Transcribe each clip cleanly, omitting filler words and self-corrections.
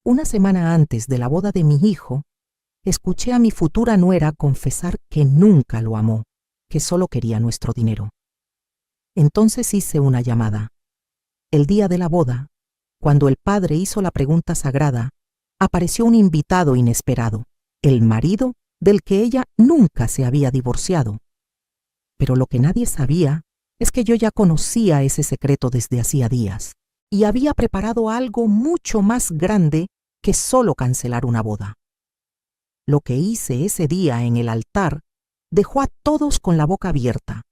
Una semana antes de la boda de mi hijo, escuché a mi futura nuera confesar que nunca lo amó, que solo quería nuestro dinero. Entonces hice una llamada. El día de la boda, cuando el padre hizo la pregunta sagrada, apareció un invitado inesperado, el marido del que ella nunca se había divorciado. Pero lo que nadie sabía es que yo ya conocía ese secreto desde hacía días y había preparado algo mucho más grande que solo cancelar una boda. Lo que hice ese día en el altar dejó a todos con la boca abierta,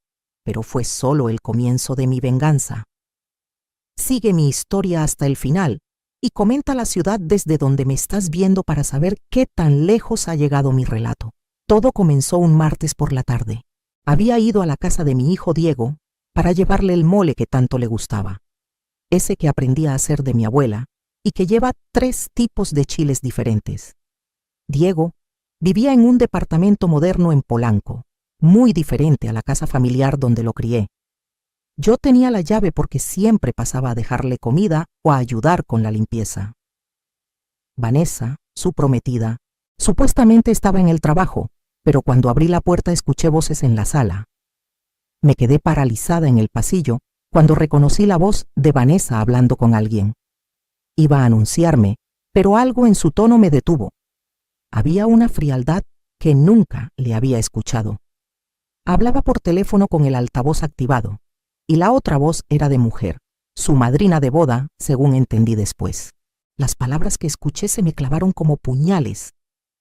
pero fue solo el comienzo de mi venganza. Sigue mi historia hasta el final y comenta la ciudad desde donde me estás viendo para saber qué tan lejos ha llegado mi relato. Todo comenzó un martes por la tarde. Había ido a la casa de mi hijo Diego para llevarle el mole que tanto le gustaba, ese que aprendí a hacer de mi abuela y que lleva 3 tipos de chiles diferentes. Diego vivía en un departamento moderno en Polanco, muy diferente a la casa familiar donde lo crié. Yo tenía la llave porque siempre pasaba a dejarle comida o a ayudar con la limpieza. Vanessa, su prometida, supuestamente estaba en el trabajo, pero cuando abrí la puerta escuché voces en la sala. Me quedé paralizada en el pasillo cuando reconocí la voz de Vanessa hablando con alguien. Iba a anunciarme, pero algo en su tono me detuvo. Había una frialdad que nunca le había escuchado. Hablaba por teléfono con el altavoz activado, y la otra voz era de mujer, su madrina de boda, según entendí después. Las palabras que escuché se me clavaron como puñales.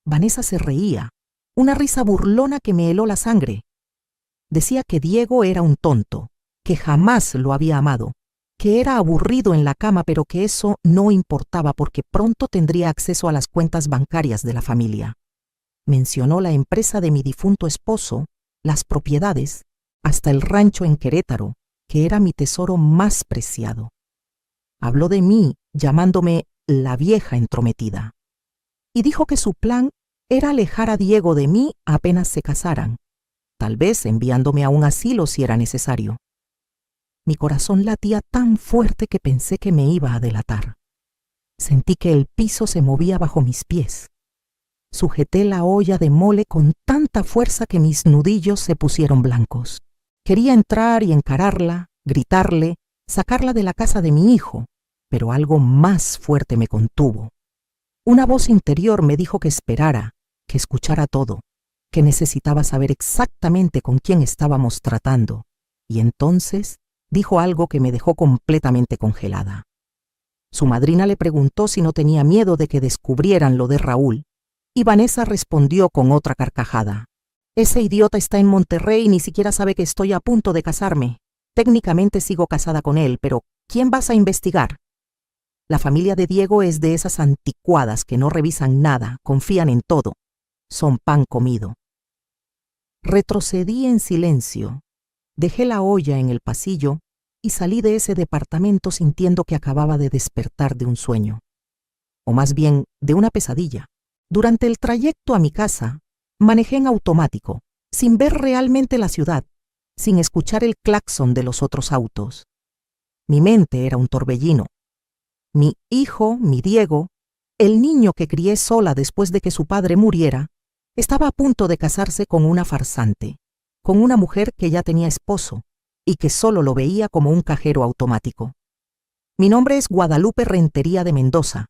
Vanessa se reía, una risa burlona que me heló la sangre. Decía que Diego era un tonto, que jamás lo había amado, que era aburrido en la cama, pero que eso no importaba porque pronto tendría acceso a las cuentas bancarias de la familia. Mencionó la empresa de mi difunto esposo, las propiedades, hasta el rancho en Querétaro, que era mi tesoro más preciado. Habló de mí, llamándome la vieja entrometida, y dijo que su plan era alejar a Diego de mí apenas se casaran, tal vez enviándome a un asilo si era necesario. Mi corazón latía tan fuerte que pensé que me iba a delatar. Sentí que el piso se movía bajo mis pies. Sujeté la olla de mole con tanta fuerza que mis nudillos se pusieron blancos. Quería entrar y encararla, gritarle, sacarla de la casa de mi hijo, pero algo más fuerte me contuvo. Una voz interior me dijo que esperara, que escuchara todo, que necesitaba saber exactamente con quién estábamos tratando, y entonces dijo algo que me dejó completamente congelada. Su madrina le preguntó si no tenía miedo de que descubrieran lo de Raúl, y Vanessa respondió con otra carcajada. Ese idiota está en Monterrey y ni siquiera sabe que estoy a punto de casarme. Técnicamente sigo casada con él, pero ¿quién vas a investigar? La familia de Diego es de esas anticuadas que no revisan nada, confían en todo. Son pan comido. Retrocedí en silencio. Dejé la olla en el pasillo y salí de ese departamento sintiendo que acababa de despertar de un sueño, o más bien de una pesadilla. Durante el trayecto a mi casa, manejé en automático, sin ver realmente la ciudad, sin escuchar el claxon de los otros autos. Mi mente era un torbellino. Mi hijo, mi Diego, el niño que crié sola después de que su padre muriera, estaba a punto de casarse con una farsante, con una mujer que ya tenía esposo y que solo lo veía como un cajero automático. Mi nombre es Guadalupe Rentería de Mendoza.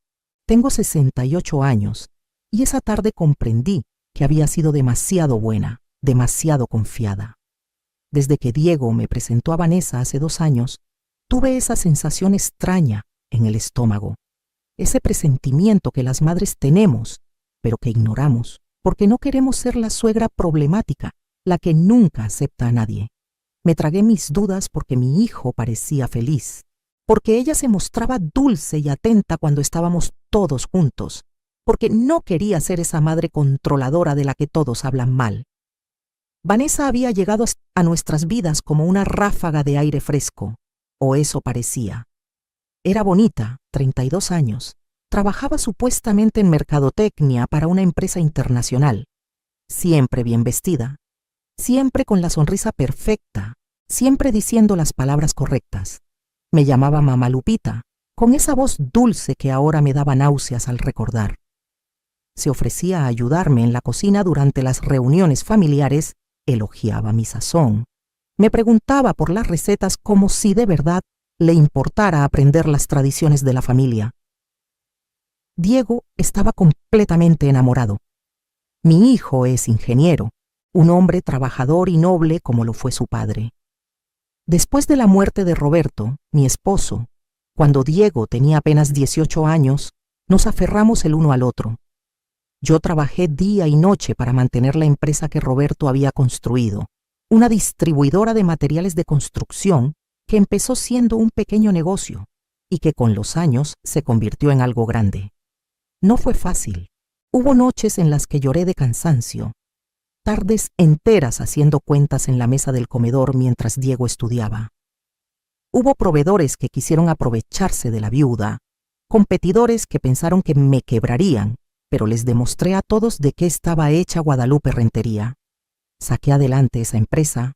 Tengo 68 años y esa tarde comprendí que había sido demasiado buena, demasiado confiada. Desde que Diego me presentó a Vanessa hace 2 años, tuve esa sensación extraña en el estómago, ese presentimiento que las madres tenemos, pero que ignoramos, porque no queremos ser la suegra problemática, la que nunca acepta a nadie. Me tragué mis dudas porque mi hijo parecía feliz, porque ella se mostraba dulce y atenta cuando estábamos todos juntos, porque no quería ser esa madre controladora de la que todos hablan mal. Vanessa había llegado a nuestras vidas como una ráfaga de aire fresco, o eso parecía. Era bonita, 32 años, trabajaba supuestamente en mercadotecnia para una empresa internacional, siempre bien vestida, siempre con la sonrisa perfecta, siempre diciendo las palabras correctas. Me llamaba Mamá Lupita, con esa voz dulce que ahora me daba náuseas al recordar. Se ofrecía a ayudarme en la cocina durante las reuniones familiares, elogiaba mi sazón, me preguntaba por las recetas como si de verdad le importara aprender las tradiciones de la familia. Diego estaba completamente enamorado. Mi hijo es ingeniero, un hombre trabajador y noble como lo fue su padre. Después de la muerte de Roberto, mi esposo, cuando Diego tenía apenas 18 años, nos aferramos el uno al otro. Yo trabajé día y noche para mantener la empresa que Roberto había construido, una distribuidora de materiales de construcción que empezó siendo un pequeño negocio y que con los años se convirtió en algo grande. No fue fácil. Hubo noches en las que lloré de cansancio, tardes enteras haciendo cuentas en la mesa del comedor mientras Diego estudiaba. Hubo proveedores que quisieron aprovecharse de la viuda, competidores que pensaron que me quebrarían, pero les demostré a todos de qué estaba hecha Guadalupe Rentería. Saqué adelante esa empresa,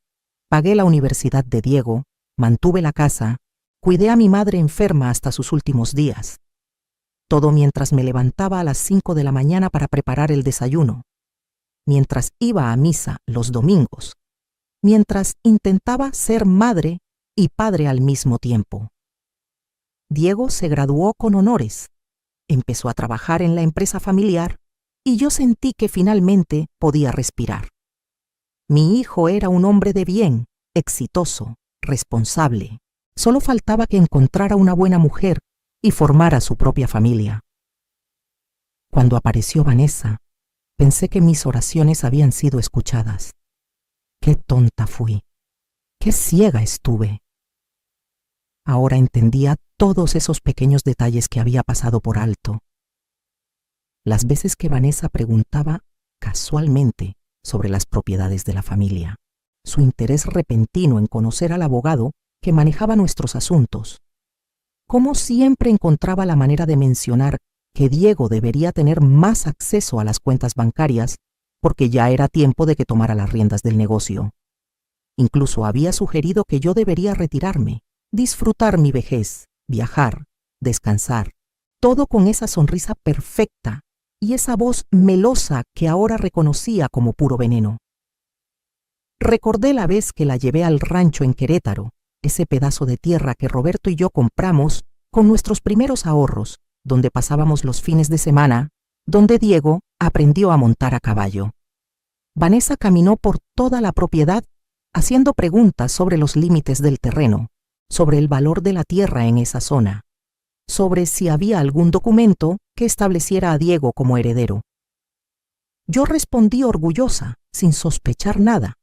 pagué la universidad de Diego, mantuve la casa, cuidé a mi madre enferma hasta sus últimos días. Todo mientras me levantaba a las 5 de la mañana para preparar el desayuno, mientras iba a misa los domingos, mientras intentaba ser madre y padre al mismo tiempo. Diego se graduó con honores, empezó a trabajar en la empresa familiar y yo sentí que finalmente podía respirar. Mi hijo era un hombre de bien, exitoso, responsable. Solo faltaba que encontrara una buena mujer y formara su propia familia. Cuando apareció Vanessa, pensé que mis oraciones habían sido escuchadas. Qué tonta fui, qué ciega estuve. Ahora entendía todos esos pequeños detalles que había pasado por alto. Las veces que Vanessa preguntaba casualmente sobre las propiedades de la familia, su interés repentino en conocer al abogado que manejaba nuestros asuntos, cómo siempre encontraba la manera de mencionar que Diego debería tener más acceso a las cuentas bancarias porque ya era tiempo de que tomara las riendas del negocio. Incluso había sugerido que yo debería retirarme, disfrutar mi vejez, viajar, descansar, todo con esa sonrisa perfecta y esa voz melosa que ahora reconocía como puro veneno. Recordé la vez que la llevé al rancho en Querétaro, ese pedazo de tierra que Roberto y yo compramos con nuestros primeros ahorros, donde pasábamos los fines de semana, donde Diego aprendió a montar a caballo. Vanessa caminó por toda la propiedad haciendo preguntas sobre los límites del terreno, sobre el valor de la tierra en esa zona, sobre si había algún documento que estableciera a Diego como heredero. Yo respondí orgullosa, sin sospechar nada,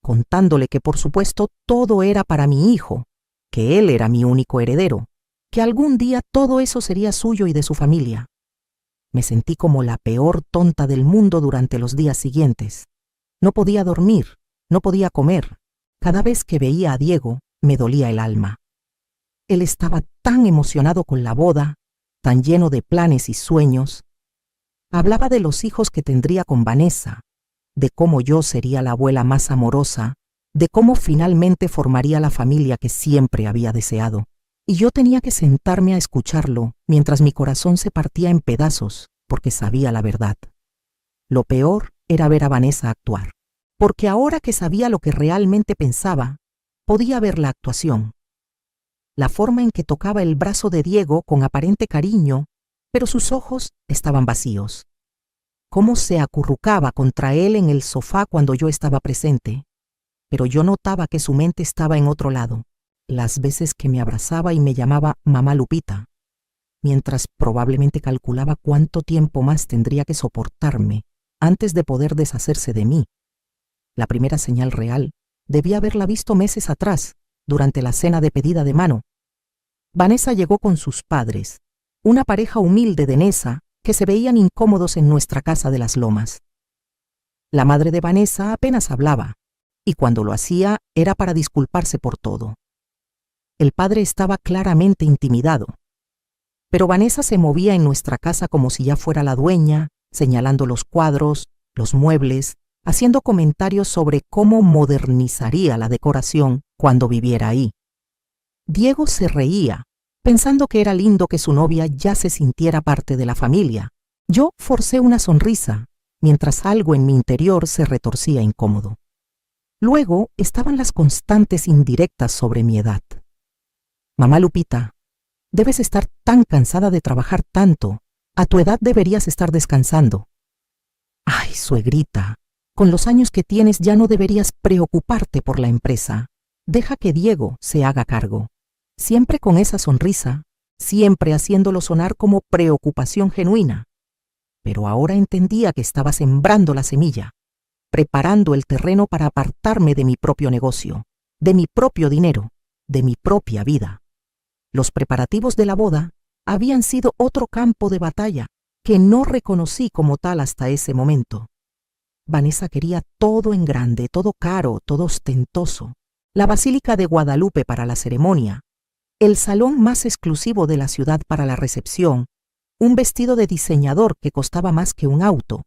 contándole que por supuesto todo era para mi hijo, que él era mi único heredero, que algún día todo eso sería suyo y de su familia. Me sentí como la peor tonta del mundo durante los días siguientes. No podía dormir, no podía comer. Cada vez que veía a Diego, me dolía el alma. Él estaba tan emocionado con la boda, tan lleno de planes y sueños. Hablaba de los hijos que tendría con Vanessa, de cómo yo sería la abuela más amorosa, de cómo finalmente formaría la familia que siempre había deseado. Y yo tenía que sentarme a escucharlo mientras mi corazón se partía en pedazos porque sabía la verdad. Lo peor era ver a Vanessa actuar, porque ahora que sabía lo que realmente pensaba, podía ver la actuación. La forma en que tocaba el brazo de Diego con aparente cariño, pero sus ojos estaban vacíos. Cómo se acurrucaba contra él en el sofá cuando yo estaba presente, pero yo notaba que su mente estaba en otro lado. Las veces que me abrazaba y me llamaba Mamá Lupita, mientras probablemente calculaba cuánto tiempo más tendría que soportarme antes de poder deshacerse de mí. La primera señal real debía haberla visto meses atrás, durante la cena de pedida de mano. Vanessa llegó con sus padres, una pareja humilde de Nesa que se veían incómodos en nuestra casa de las Lomas. La madre de Vanessa apenas hablaba, y cuando lo hacía era para disculparse por todo. El padre estaba claramente intimidado, pero Vanessa se movía en nuestra casa como si ya fuera la dueña, señalando los cuadros, los muebles, haciendo comentarios sobre cómo modernizaría la decoración cuando viviera ahí. Diego se reía, pensando que era lindo que su novia ya se sintiera parte de la familia. Yo forcé una sonrisa, mientras algo en mi interior se retorcía incómodo. Luego estaban las constantes indirectas sobre mi edad. Mamá Lupita, debes estar tan cansada de trabajar tanto. A tu edad deberías estar descansando. Ay, suegrita, con los años que tienes ya no deberías preocuparte por la empresa. Deja que Diego se haga cargo. Siempre con esa sonrisa, siempre haciéndolo sonar como preocupación genuina. Pero ahora entendía que estaba sembrando la semilla, preparando el terreno para apartarme de mi propio negocio, de mi propio dinero, de mi propia vida. Los preparativos de la boda habían sido otro campo de batalla que no reconocí como tal hasta ese momento. Vanessa quería todo en grande, todo caro, todo ostentoso. La Basílica de Guadalupe para la ceremonia, el salón más exclusivo de la ciudad para la recepción, un vestido de diseñador que costaba más que un auto.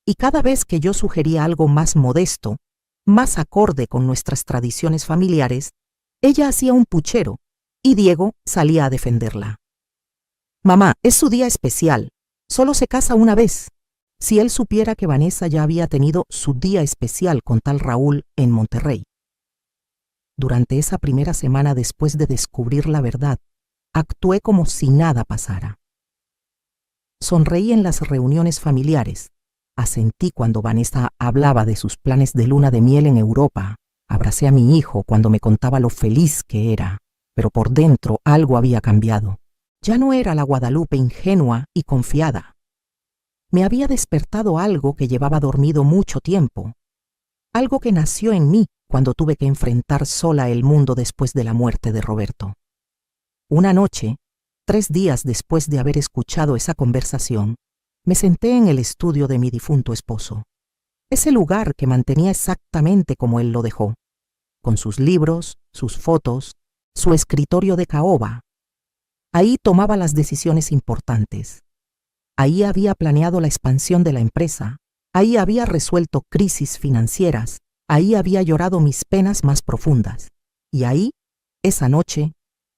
Y cada vez que yo sugería algo más modesto, más acorde con nuestras tradiciones familiares, ella hacía un puchero y Diego salía a defenderla. Mamá, es su día especial. Solo se casa una vez. Si él supiera que Vanessa ya había tenido su día especial con tal Raúl en Monterrey. Durante esa primera semana después de descubrir la verdad, actué como si nada pasara. Sonreí en las reuniones familiares, asentí cuando Vanessa hablaba de sus planes de luna de miel en Europa, abracé a mi hijo cuando me contaba lo feliz que era, pero por dentro algo había cambiado. Ya no era la Guadalupe ingenua y confiada. Me había despertado algo que llevaba dormido mucho tiempo, algo que nació en mí cuando tuve que enfrentar sola el mundo después de la muerte de Roberto. Una noche, 3 días después de haber escuchado esa conversación, me senté en el estudio de mi difunto esposo, ese lugar que mantenía exactamente como él lo dejó, con sus libros, sus fotos, su escritorio de caoba. Ahí tomaba las decisiones importantes. Ahí había planeado la expansión de la empresa. Ahí había resuelto crisis financieras. Ahí había llorado mis penas más profundas. Y ahí, esa noche,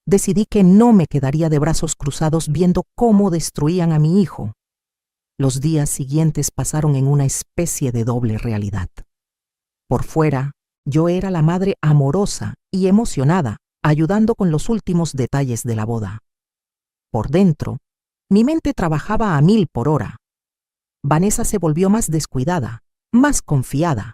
decidí que no me quedaría de brazos cruzados viendo cómo destruían a mi hijo. Los días siguientes pasaron en una especie de doble realidad. Por fuera, yo era la madre amorosa y emocionada, ayudando con los últimos detalles de la boda. Por dentro, mi mente trabajaba a 1000 por hora. Vanessa se volvió más descuidada, más confiada.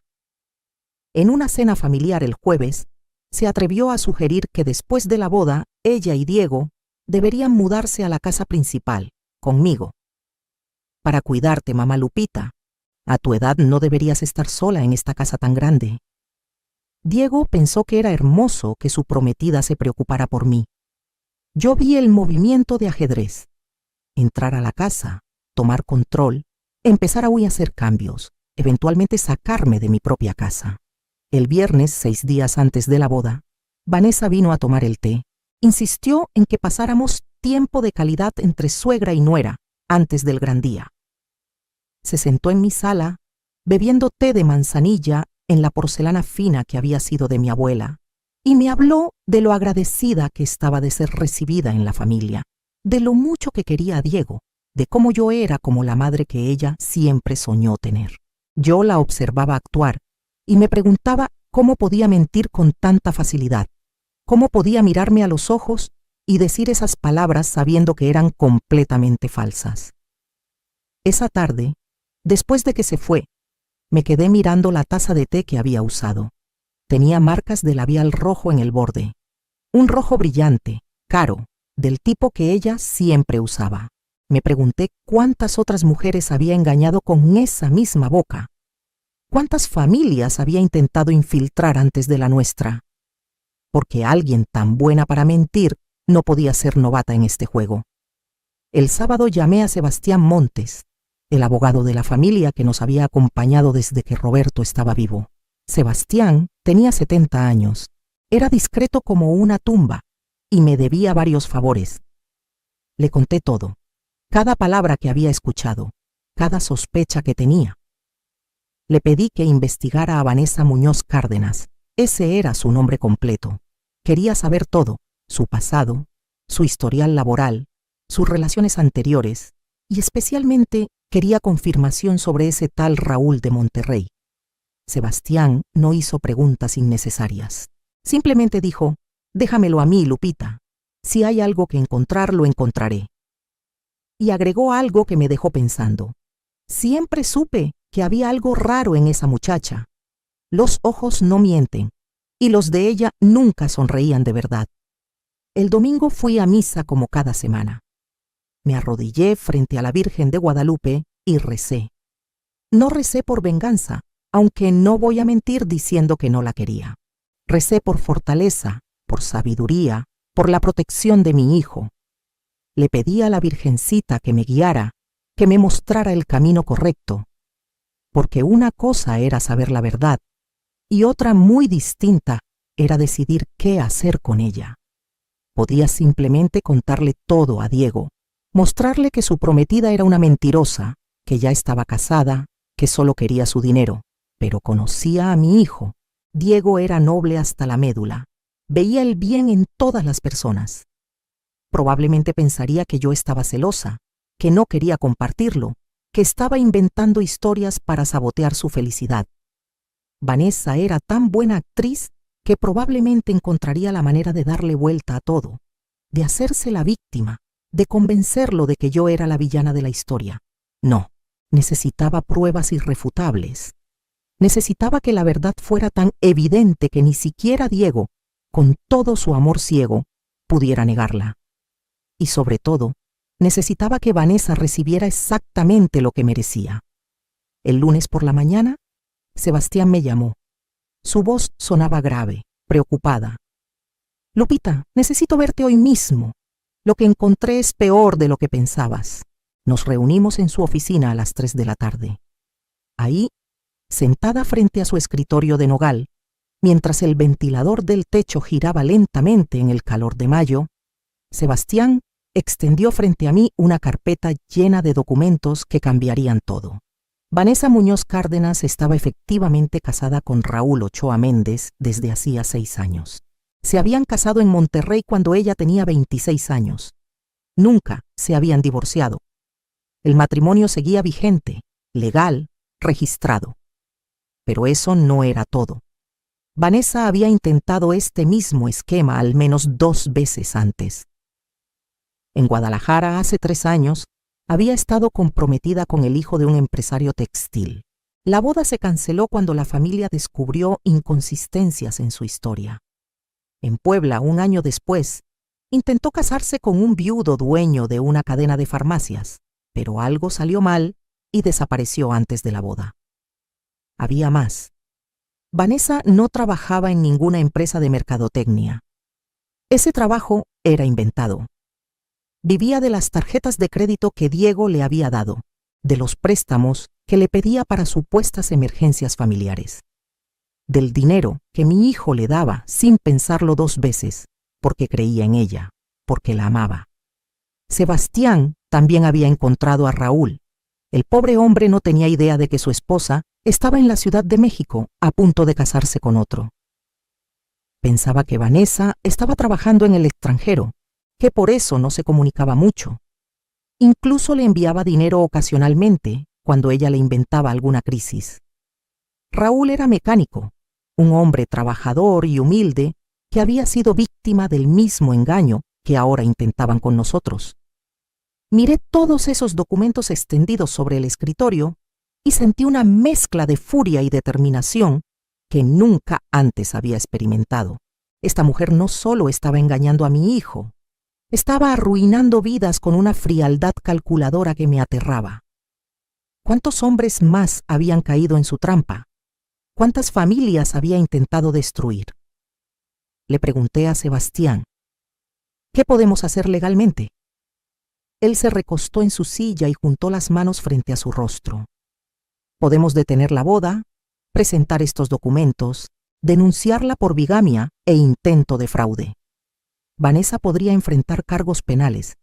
En una cena familiar el jueves, se atrevió a sugerir que después de la boda, ella y Diego deberían mudarse a la casa principal, conmigo. Para cuidarte, mamá Lupita. A tu edad no deberías estar sola en esta casa tan grande. Diego pensó que era hermoso que su prometida se preocupara por mí. Yo vi el movimiento de ajedrez. Entrar a la casa, tomar control, empezar a hacer cambios, eventualmente sacarme de mi propia casa. El viernes, 6 días antes de la boda, Vanessa vino a tomar el té. Insistió en que pasáramos tiempo de calidad entre suegra y nuera antes del gran día. Se sentó en mi sala, bebiendo té de manzanilla en la porcelana fina que había sido de mi abuela, y me habló de lo agradecida que estaba de ser recibida en la familia, de lo mucho que quería a Diego, de cómo yo era como la madre que ella siempre soñó tener. Yo la observaba actuar y me preguntaba cómo podía mentir con tanta facilidad, cómo podía mirarme a los ojos y decir esas palabras sabiendo que eran completamente falsas. Esa tarde, después de que se fue, me quedé mirando la taza de té que había usado. Tenía marcas de labial rojo en el borde, un rojo brillante, caro, del tipo que ella siempre usaba. Me pregunté cuántas otras mujeres había engañado con esa misma boca. ¿Cuántas familias había intentado infiltrar antes de la nuestra? Porque alguien tan buena para mentir no podía ser novata en este juego. El sábado llamé a Sebastián Montes, el abogado de la familia que nos había acompañado desde que Roberto estaba vivo. Sebastián tenía 70 años, era discreto como una tumba y me debía varios favores. Le conté todo, cada palabra que había escuchado, cada sospecha que tenía. Le pedí que investigara a Vanessa Muñoz Cárdenas. Ese era su nombre completo. Quería saber todo, su pasado, su historial laboral, sus relaciones anteriores, y especialmente quería confirmación sobre ese tal Raúl de Monterrey. Sebastián no hizo preguntas innecesarias. Simplemente dijo: «Déjamelo a mí, Lupita. Si hay algo que encontrar, lo encontraré». Y agregó algo que me dejó pensando. Siempre supe que había algo raro en esa muchacha. Los ojos no mienten, y los de ella nunca sonreían de verdad. El domingo fui a misa como cada semana. Me arrodillé frente a la Virgen de Guadalupe y recé. No recé por venganza, aunque no voy a mentir diciendo que no la quería. Recé por fortaleza, por sabiduría, por la protección de mi hijo. Le pedí a la Virgencita que me guiara, que me mostrara el camino correcto, porque una cosa era saber la verdad y otra muy distinta era decidir qué hacer con ella. Podía simplemente contarle todo a Diego, mostrarle que su prometida era una mentirosa, que ya estaba casada, que solo quería su dinero, pero conocía a mi hijo. Diego era noble hasta la médula, veía el bien en todas las personas. Probablemente pensaría que yo estaba celosa, que no quería compartirlo, que estaba inventando historias para sabotear su felicidad. Vanessa era tan buena actriz que probablemente encontraría la manera de darle vuelta a todo, de hacerse la víctima, de convencerlo de que yo era la villana de la historia. No, necesitaba pruebas irrefutables. Necesitaba que la verdad fuera tan evidente que ni siquiera Diego, con todo su amor ciego, pudiera negarla. Y sobre todo, necesitaba que Vanessa recibiera exactamente lo que merecía. El lunes por la mañana, Sebastián me llamó. Su voz sonaba grave, preocupada. «Lupita, necesito verte hoy mismo. Lo que encontré es peor de lo que pensabas». Nos reunimos en su oficina a las 3 de la tarde. Ahí, sentada frente a su escritorio de nogal, mientras el ventilador del techo giraba lentamente en el calor de mayo, Sebastián extendió frente a mí una carpeta llena de documentos que cambiarían todo. Vanessa Muñoz Cárdenas estaba efectivamente casada con Raúl Ochoa Méndez desde hacía 6 años. Se habían casado en Monterrey cuando ella tenía 26 años. Nunca se habían divorciado. El matrimonio seguía vigente, legal, registrado. Pero eso no era todo. Vanessa había intentado este mismo esquema al menos 2 veces antes. En Guadalajara, hace 3 años, había estado comprometida con el hijo de un empresario textil. La boda se canceló cuando la familia descubrió inconsistencias en su historia. En Puebla, 1 año después, intentó casarse con un viudo dueño de una cadena de farmacias, pero algo salió mal y desapareció antes de la boda. Había más. Vanessa no trabajaba en ninguna empresa de mercadotecnia. Ese trabajo era inventado. Vivía de las tarjetas de crédito que Diego le había dado, de los préstamos que le pedía para supuestas emergencias familiares, del dinero que mi hijo le daba sin pensarlo 2 veces, porque creía en ella, porque la amaba. Sebastián también había encontrado a Raúl. El pobre hombre no tenía idea de que su esposa estaba en la Ciudad de México a punto de casarse con otro. Pensaba que Vanessa estaba trabajando en el extranjero, que por eso no se comunicaba mucho. Incluso le enviaba dinero ocasionalmente cuando ella le inventaba alguna crisis. Raúl era mecánico, un hombre trabajador y humilde que había sido víctima del mismo engaño que ahora intentaban con nosotros. Miré todos esos documentos extendidos sobre el escritorio y sentí una mezcla de furia y determinación que nunca antes había experimentado. Esta mujer no solo estaba engañando a mi hijo, estaba arruinando vidas con una frialdad calculadora que me aterraba. ¿Cuántos hombres más habían caído en su trampa? ¿Cuántas familias había intentado destruir? Le pregunté a Sebastián, ¿qué podemos hacer legalmente? Él se recostó en su silla y juntó las manos frente a su rostro. Podemos detener la boda, presentar estos documentos, denunciarla por bigamia e intento de fraude. Vanessa podría enfrentar cargos penales,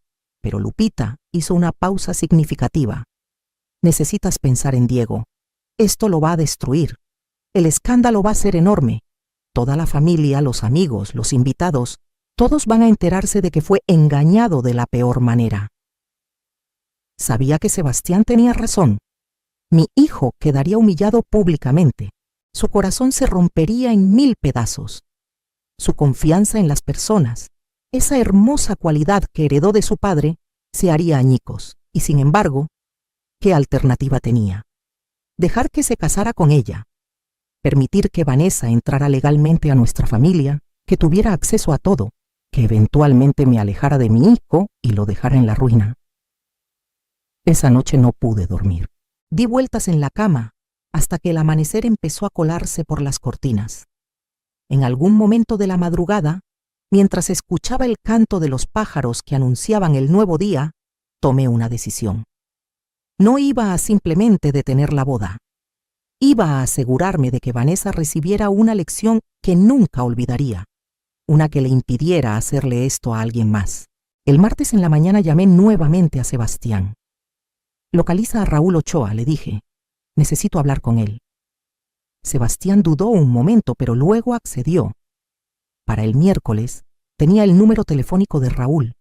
pero Lupita hizo una pausa significativa. Necesitas pensar en Diego. Esto lo va a destruir. El escándalo va a ser enorme. Toda la familia, los amigos, los invitados, Todos van a enterarse de que fue engañado de la peor manera. Sabía que Sebastián tenía razón. Mi hijo quedaría humillado públicamente. Su corazón se rompería en 1000 pedazos. Su confianza en las personas, esa hermosa cualidad que heredó de su padre, se haría añicos. Y sin embargo, ¿qué alternativa tenía? Dejar que se casara con ella. Permitir que Vanessa entrara legalmente a nuestra familia, que tuviera acceso a todo, que eventualmente me alejara de mi hijo y lo dejara en la ruina. Esa noche no pude dormir. Di vueltas en la cama hasta que el amanecer empezó a colarse por las cortinas. En algún momento de la madrugada, mientras escuchaba el canto de los pájaros que anunciaban el nuevo día, tomé una decisión. No iba a simplemente detener la boda. Iba a asegurarme de que Vanessa recibiera una lección que nunca olvidaría, una que le impidiera hacerle esto a alguien más. El martes en la mañana llamé nuevamente a Sebastián. Localiza a Raúl Ochoa, le dije. Necesito hablar con él. Sebastián dudó un momento, pero luego accedió. Para el miércoles tenía el número telefónico de Raúl.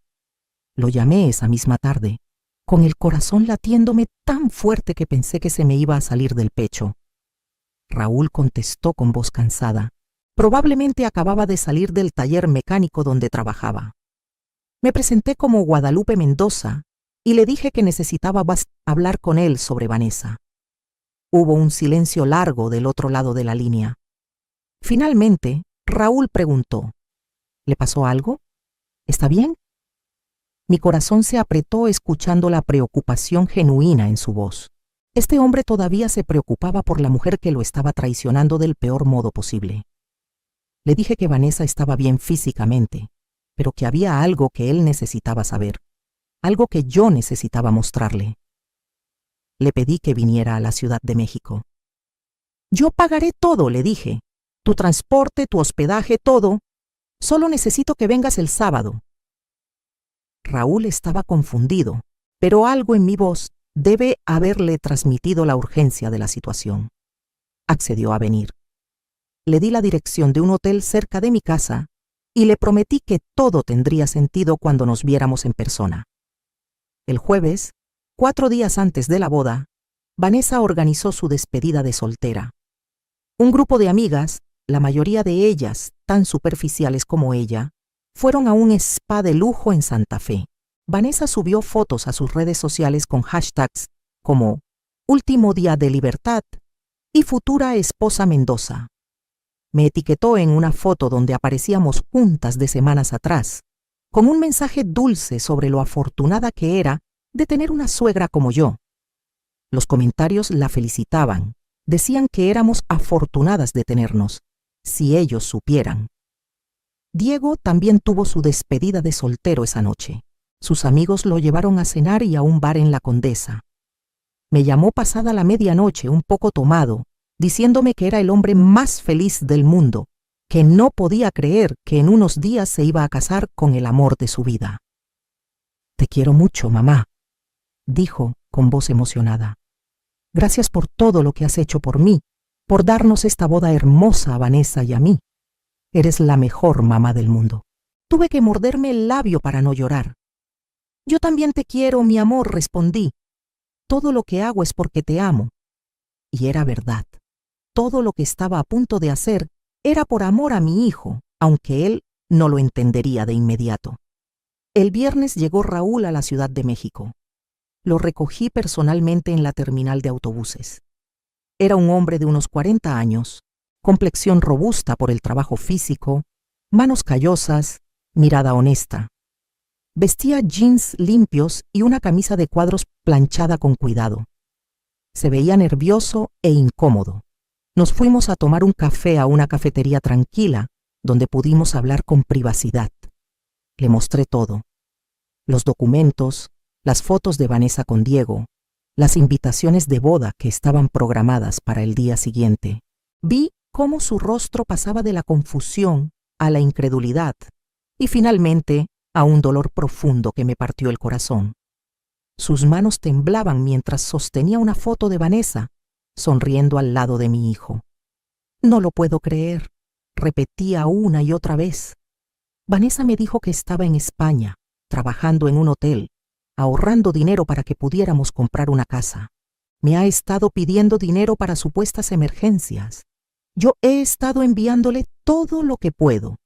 Lo llamé esa misma tarde, con el corazón latiéndome tan fuerte que pensé que se me iba a salir del pecho. Raúl contestó con voz cansada. Probablemente acababa de salir del taller mecánico donde trabajaba. Me presenté como Guadalupe Mendoza y le dije que necesitaba hablar con él sobre Vanessa. Hubo un silencio largo del otro lado de la línea. Finalmente, Raúl preguntó: ¿Le pasó algo? ¿Está bien? Mi corazón se apretó escuchando la preocupación genuina en su voz. Este hombre todavía se preocupaba por la mujer que lo estaba traicionando del peor modo posible. Le dije que Vanessa estaba bien físicamente, pero que había algo que él necesitaba saber, algo que yo necesitaba mostrarle. Le pedí que viniera a la Ciudad de México. Yo pagaré todo, le dije. Tu transporte, tu hospedaje, todo. Solo necesito que vengas el sábado. Raúl estaba confundido, pero algo en mi voz debe haberle transmitido la urgencia de la situación. Accedió a venir. Le di la dirección de un hotel cerca de mi casa y le prometí que todo tendría sentido cuando nos viéramos en persona. El jueves, 4 días antes de la boda, Vanessa organizó su despedida de soltera. Un grupo de amigas, la mayoría de ellas tan superficiales como ella, fueron a un spa de lujo en Santa Fe. Vanessa subió fotos a sus redes sociales con hashtags como Último Día de Libertad y Futura Esposa Mendoza. Me etiquetó en una foto donde aparecíamos juntas de semanas atrás, con un mensaje dulce sobre lo afortunada que era de tener una suegra como yo. Los comentarios la felicitaban, decían que éramos afortunadas de tenernos, si ellos supieran. Diego también tuvo su despedida de soltero esa noche. Sus amigos lo llevaron a cenar y a un bar en La Condesa. Me llamó pasada la medianoche, un poco tomado, diciéndome que era el hombre más feliz del mundo, que no podía creer que en unos días se iba a casar con el amor de su vida. «Te quiero mucho, mamá», dijo con voz emocionada. «Gracias por todo lo que has hecho por mí, por darnos esta boda hermosa a Vanessa y a mí. Eres la mejor mamá del mundo». Tuve que morderme el labio para no llorar. «Yo también te quiero, mi amor», respondí. «Todo lo que hago es porque te amo». Y era verdad. Todo lo que estaba a punto de hacer era por amor a mi hijo, aunque él no lo entendería de inmediato. El viernes llegó Raúl a la Ciudad de México. Lo recogí personalmente en la terminal de autobuses. Era un hombre de unos 40 años, complexión robusta por el trabajo físico, manos callosas, mirada honesta. Vestía jeans limpios y una camisa de cuadros planchada con cuidado. Se veía nervioso e incómodo. Nos fuimos a tomar un café a una cafetería tranquila, donde pudimos hablar con privacidad. Le mostré todo: los documentos, las fotos de Vanessa con Diego, las invitaciones de boda que estaban programadas para el día siguiente. Vi cómo su rostro pasaba de la confusión a la incredulidad y finalmente a un dolor profundo que me partió el corazón. Sus manos temblaban mientras sostenía una foto de Vanessa, sonriendo al lado de mi hijo. «No lo puedo creer», repetía una y otra vez. Vanessa me dijo que estaba en España, trabajando en un hotel, ahorrando dinero para que pudiéramos comprar una casa. Me ha estado pidiendo dinero para supuestas emergencias. Yo he estado enviándole todo lo que puedo.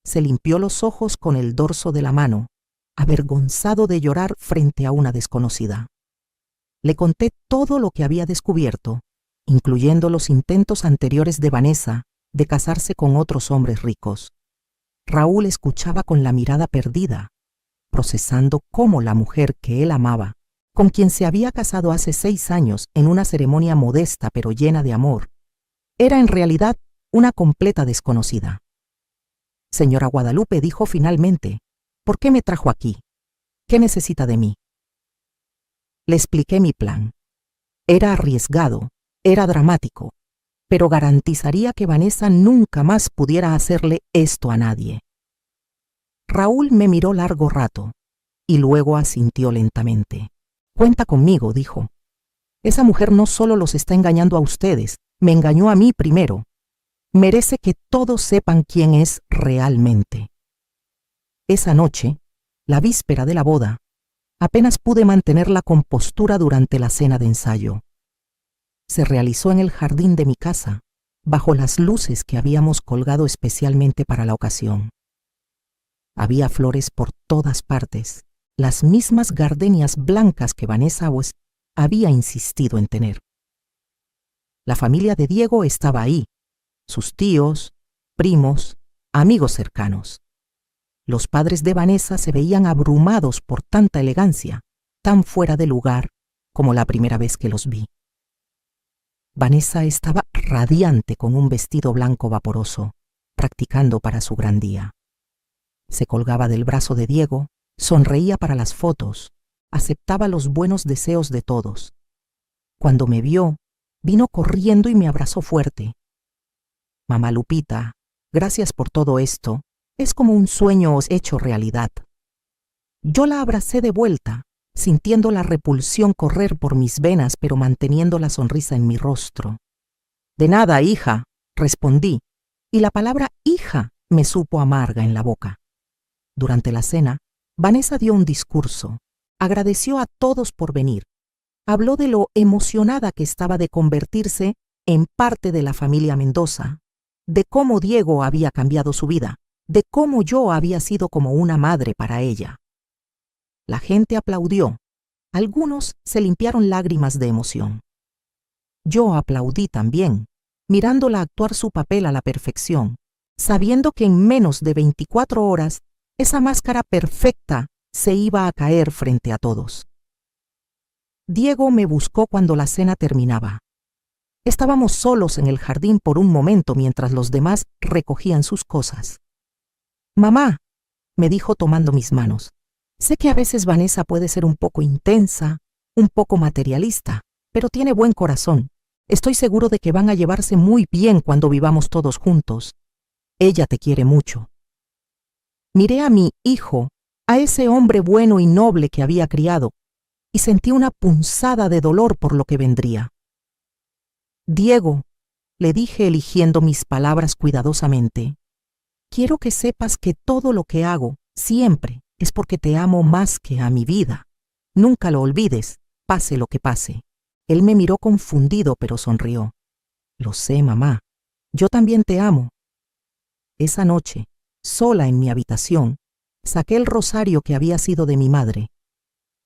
Se limpió los ojos con el dorso de la mano, avergonzado de llorar frente a una desconocida. Le conté todo lo que había descubierto, incluyendo los intentos anteriores de Vanessa de casarse con otros hombres ricos. Raúl escuchaba con la mirada perdida, procesando cómo la mujer que él amaba, con quien se había casado hace 6 años en una ceremonia modesta pero llena de amor, era en realidad una completa desconocida. Señora Guadalupe, dijo finalmente, ¿por qué me trajo aquí? ¿Qué necesita de mí? Le expliqué mi plan. Era arriesgado, era dramático, pero garantizaría que Vanessa nunca más pudiera hacerle esto a nadie. Raúl me miró largo rato y luego asintió lentamente. Cuenta conmigo, dijo. Esa mujer no solo los está engañando a ustedes, me engañó a mí primero. Merece que todos sepan quién es realmente. Esa noche, la víspera de la boda, apenas pude mantener la compostura durante la cena de ensayo. Se realizó en el jardín de mi casa, bajo las luces que habíamos colgado especialmente para la ocasión. Había flores por todas partes, las mismas gardenias blancas que Vanessa había insistido en tener. La familia de Diego estaba ahí, sus tíos, primos, amigos cercanos. Los padres de Vanessa se veían abrumados por tanta elegancia, tan fuera de lugar como la primera vez que los vi. Vanessa estaba radiante con un vestido blanco vaporoso, practicando para su gran día. Se colgaba del brazo de Diego, sonreía para las fotos, aceptaba los buenos deseos de todos. Cuando me vio, vino corriendo y me abrazó fuerte. Mamá Lupita, gracias por todo esto. Es como un sueño hecho realidad. Yo la abracé de vuelta, sintiendo la repulsión correr por mis venas, pero manteniendo la sonrisa en mi rostro. De nada, hija, respondí, y la palabra hija me supo amarga en la boca. Durante la cena, Vanessa dio un discurso, agradeció a todos por venir, habló de lo emocionada que estaba de convertirse en parte de la familia Mendoza, de cómo Diego había cambiado su vida, de cómo yo había sido como una madre para ella. La gente aplaudió. Algunos se limpiaron lágrimas de emoción. Yo aplaudí también, mirándola actuar su papel a la perfección, sabiendo que en menos de 24 horas esa máscara perfecta se iba a caer frente a todos. Diego me buscó cuando la cena terminaba. Estábamos solos en el jardín por un momento mientras los demás recogían sus cosas. Mamá, me dijo tomando mis manos, sé que a veces Vanessa puede ser un poco intensa, un poco materialista, pero tiene buen corazón. Estoy seguro de que van a llevarse muy bien cuando vivamos todos juntos. Ella te quiere mucho. Miré a mi hijo, a ese hombre bueno y noble que había criado, y sentí una punzada de dolor por lo que vendría. Diego, le dije eligiendo mis palabras cuidadosamente, quiero que sepas que todo lo que hago, siempre, es porque te amo más que a mi vida. Nunca lo olvides, pase lo que pase. Él me miró confundido, pero sonrió. Lo sé, mamá. Yo también te amo. Esa noche, sola en mi habitación, saqué el rosario que había sido de mi madre.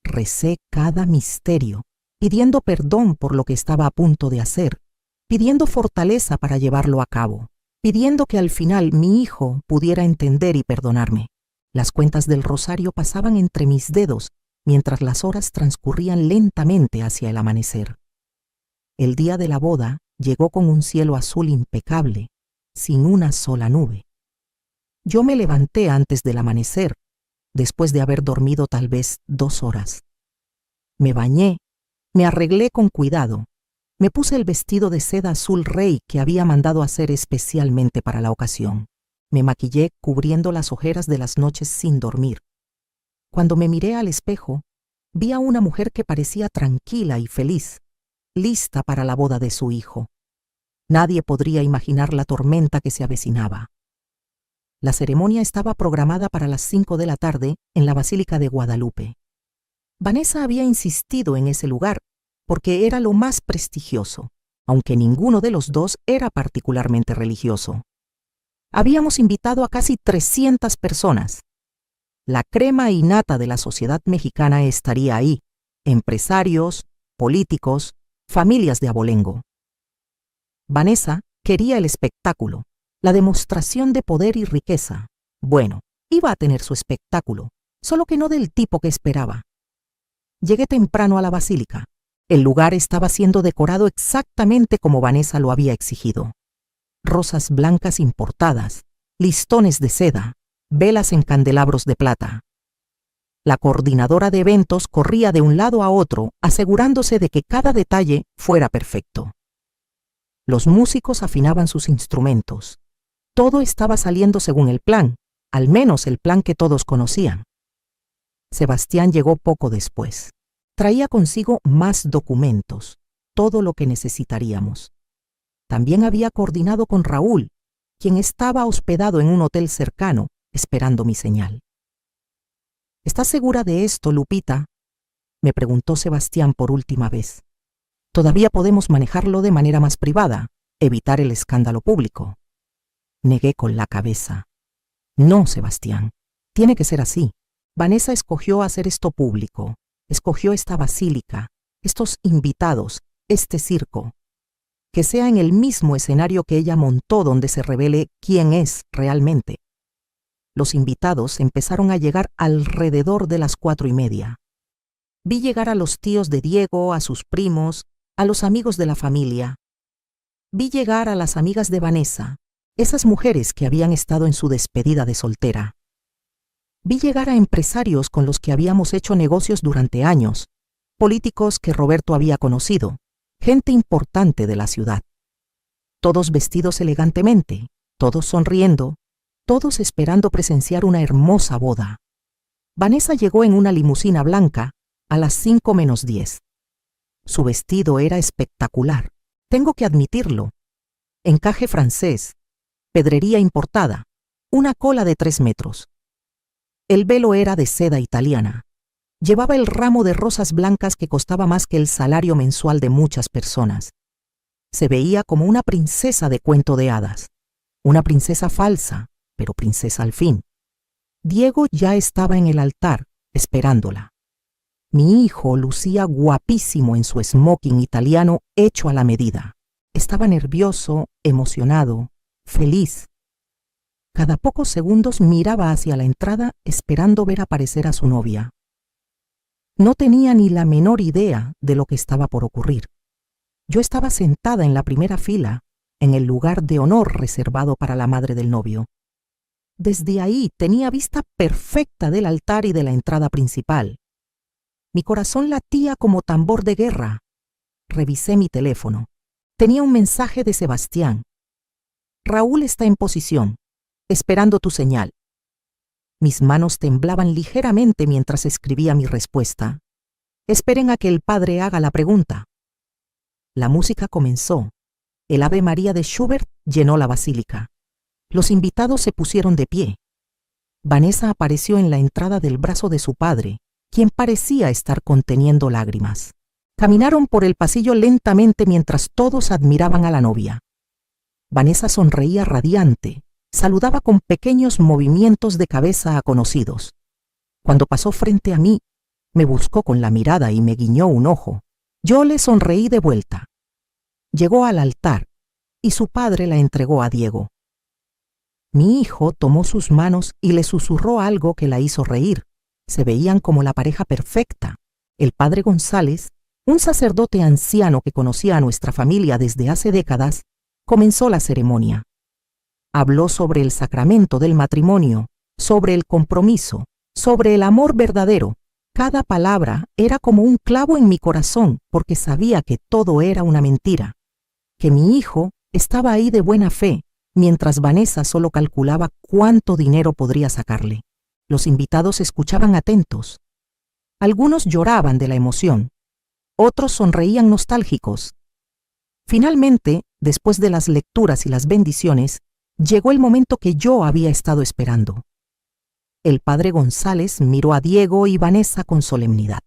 Recé cada misterio, pidiendo perdón por lo que estaba a punto de hacer, pidiendo fortaleza para llevarlo a cabo, pidiendo que al final mi hijo pudiera entender y perdonarme. Las cuentas del rosario pasaban entre mis dedos mientras las horas transcurrían lentamente hacia el amanecer. El día de la boda llegó con un cielo azul impecable, sin una sola nube. Yo me levanté antes del amanecer, después de haber dormido tal vez 2 horas. Me bañé, me arreglé con cuidado, me puse el vestido de seda azul rey que había mandado hacer especialmente para la ocasión. Me maquillé cubriendo las ojeras de las noches sin dormir. Cuando me miré al espejo, vi a una mujer que parecía tranquila y feliz, lista para la boda de su hijo. Nadie podría imaginar la tormenta que se avecinaba. La ceremonia estaba programada para las 5 de la tarde en la Basílica de Guadalupe. Vanessa había insistido en ese lugar porque era lo más prestigioso, aunque ninguno de los dos era particularmente religioso. Habíamos invitado a casi 300 personas. La crema innata de la sociedad mexicana estaría ahí: empresarios, políticos, familias de abolengo. Vanessa quería el espectáculo, la demostración de poder y riqueza. Bueno, iba a tener su espectáculo, solo que no del tipo que esperaba. Llegué temprano a la basílica. El lugar estaba siendo decorado exactamente como Vanessa lo había exigido. Rosas blancas importadas, listones de seda, velas en candelabros de plata. La coordinadora de eventos corría de un lado a otro, asegurándose de que cada detalle fuera perfecto. Los músicos afinaban sus instrumentos. Todo estaba saliendo según el plan, al menos el plan que todos conocían. Sebastián llegó poco después. Traía consigo más documentos, todo lo que necesitaríamos. También había coordinado con Raúl, quien estaba hospedado en un hotel cercano, esperando mi señal. ¿Estás segura de esto, Lupita?, me preguntó Sebastián por última vez. Todavía podemos manejarlo de manera más privada, evitar el escándalo público. Negué con la cabeza. No, Sebastián, tiene que ser así. Vanessa escogió hacer esto público, escogió esta basílica, estos invitados, este circo. Que sea en el mismo escenario que ella montó donde se revele quién es realmente. Los invitados empezaron a llegar alrededor de las 4:30. Vi llegar a los tíos de Diego, a sus primos, a los amigos de la familia. Vi llegar a las amigas de Vanessa, esas mujeres que habían estado en su despedida de soltera. Vi llegar a empresarios con los que habíamos hecho negocios durante años, políticos que Roberto había conocido, gente importante de la ciudad. Todos vestidos elegantemente, todos sonriendo, todos esperando presenciar una hermosa boda. Vanessa llegó en una limusina blanca a las 5:10. Su vestido era espectacular, tengo que admitirlo. Encaje francés, pedrería importada, una cola de 3 metros. El velo era de seda italiana. Llevaba el ramo de rosas blancas que costaba más que el salario mensual de muchas personas. Se veía como una princesa de cuento de hadas. Una princesa falsa, pero princesa al fin. Diego ya estaba en el altar, esperándola. Mi hijo lucía guapísimo en su smoking italiano hecho a la medida. Estaba nervioso, emocionado, feliz. Cada pocos segundos miraba hacia la entrada esperando ver aparecer a su novia. No tenía ni la menor idea de lo que estaba por ocurrir. Yo estaba sentada en la primera fila, en el lugar de honor reservado para la madre del novio. Desde ahí tenía vista perfecta del altar y de la entrada principal. Mi corazón latía como tambor de guerra. Revisé mi teléfono. Tenía un mensaje de Sebastián. Raúl está en posición, esperando tu señal. Mis manos temblaban ligeramente mientras escribía mi respuesta. Esperen a que el padre haga la pregunta. La música comenzó. El Ave María de Schubert llenó la basílica. Los invitados se pusieron de pie. Vanessa apareció en la entrada del brazo de su padre, quien parecía estar conteniendo lágrimas. Caminaron por el pasillo lentamente mientras todos admiraban a la novia. Vanessa sonreía radiante, saludaba con pequeños movimientos de cabeza a conocidos. Cuando pasó frente a mí, me buscó con la mirada y me guiñó un ojo. Yo le sonreí de vuelta. Llegó al altar y su padre la entregó a Diego. Mi hijo tomó sus manos y le susurró algo que la hizo reír. Se veían como la pareja perfecta. El padre González, un sacerdote anciano que conocía a nuestra familia desde hace décadas, comenzó la ceremonia. Habló sobre el sacramento del matrimonio, sobre el compromiso, sobre el amor verdadero. Cada palabra era como un clavo en mi corazón porque sabía que todo era una mentira, que mi hijo estaba ahí de buena fe, mientras Vanessa solo calculaba cuánto dinero podría sacarle. Los invitados escuchaban atentos. Algunos lloraban de la emoción, otros sonreían nostálgicos. Finalmente, después de las lecturas y las bendiciones, Llegó el momento que yo había estado esperando. El padre González miró a Diego y Vanessa con solemnidad.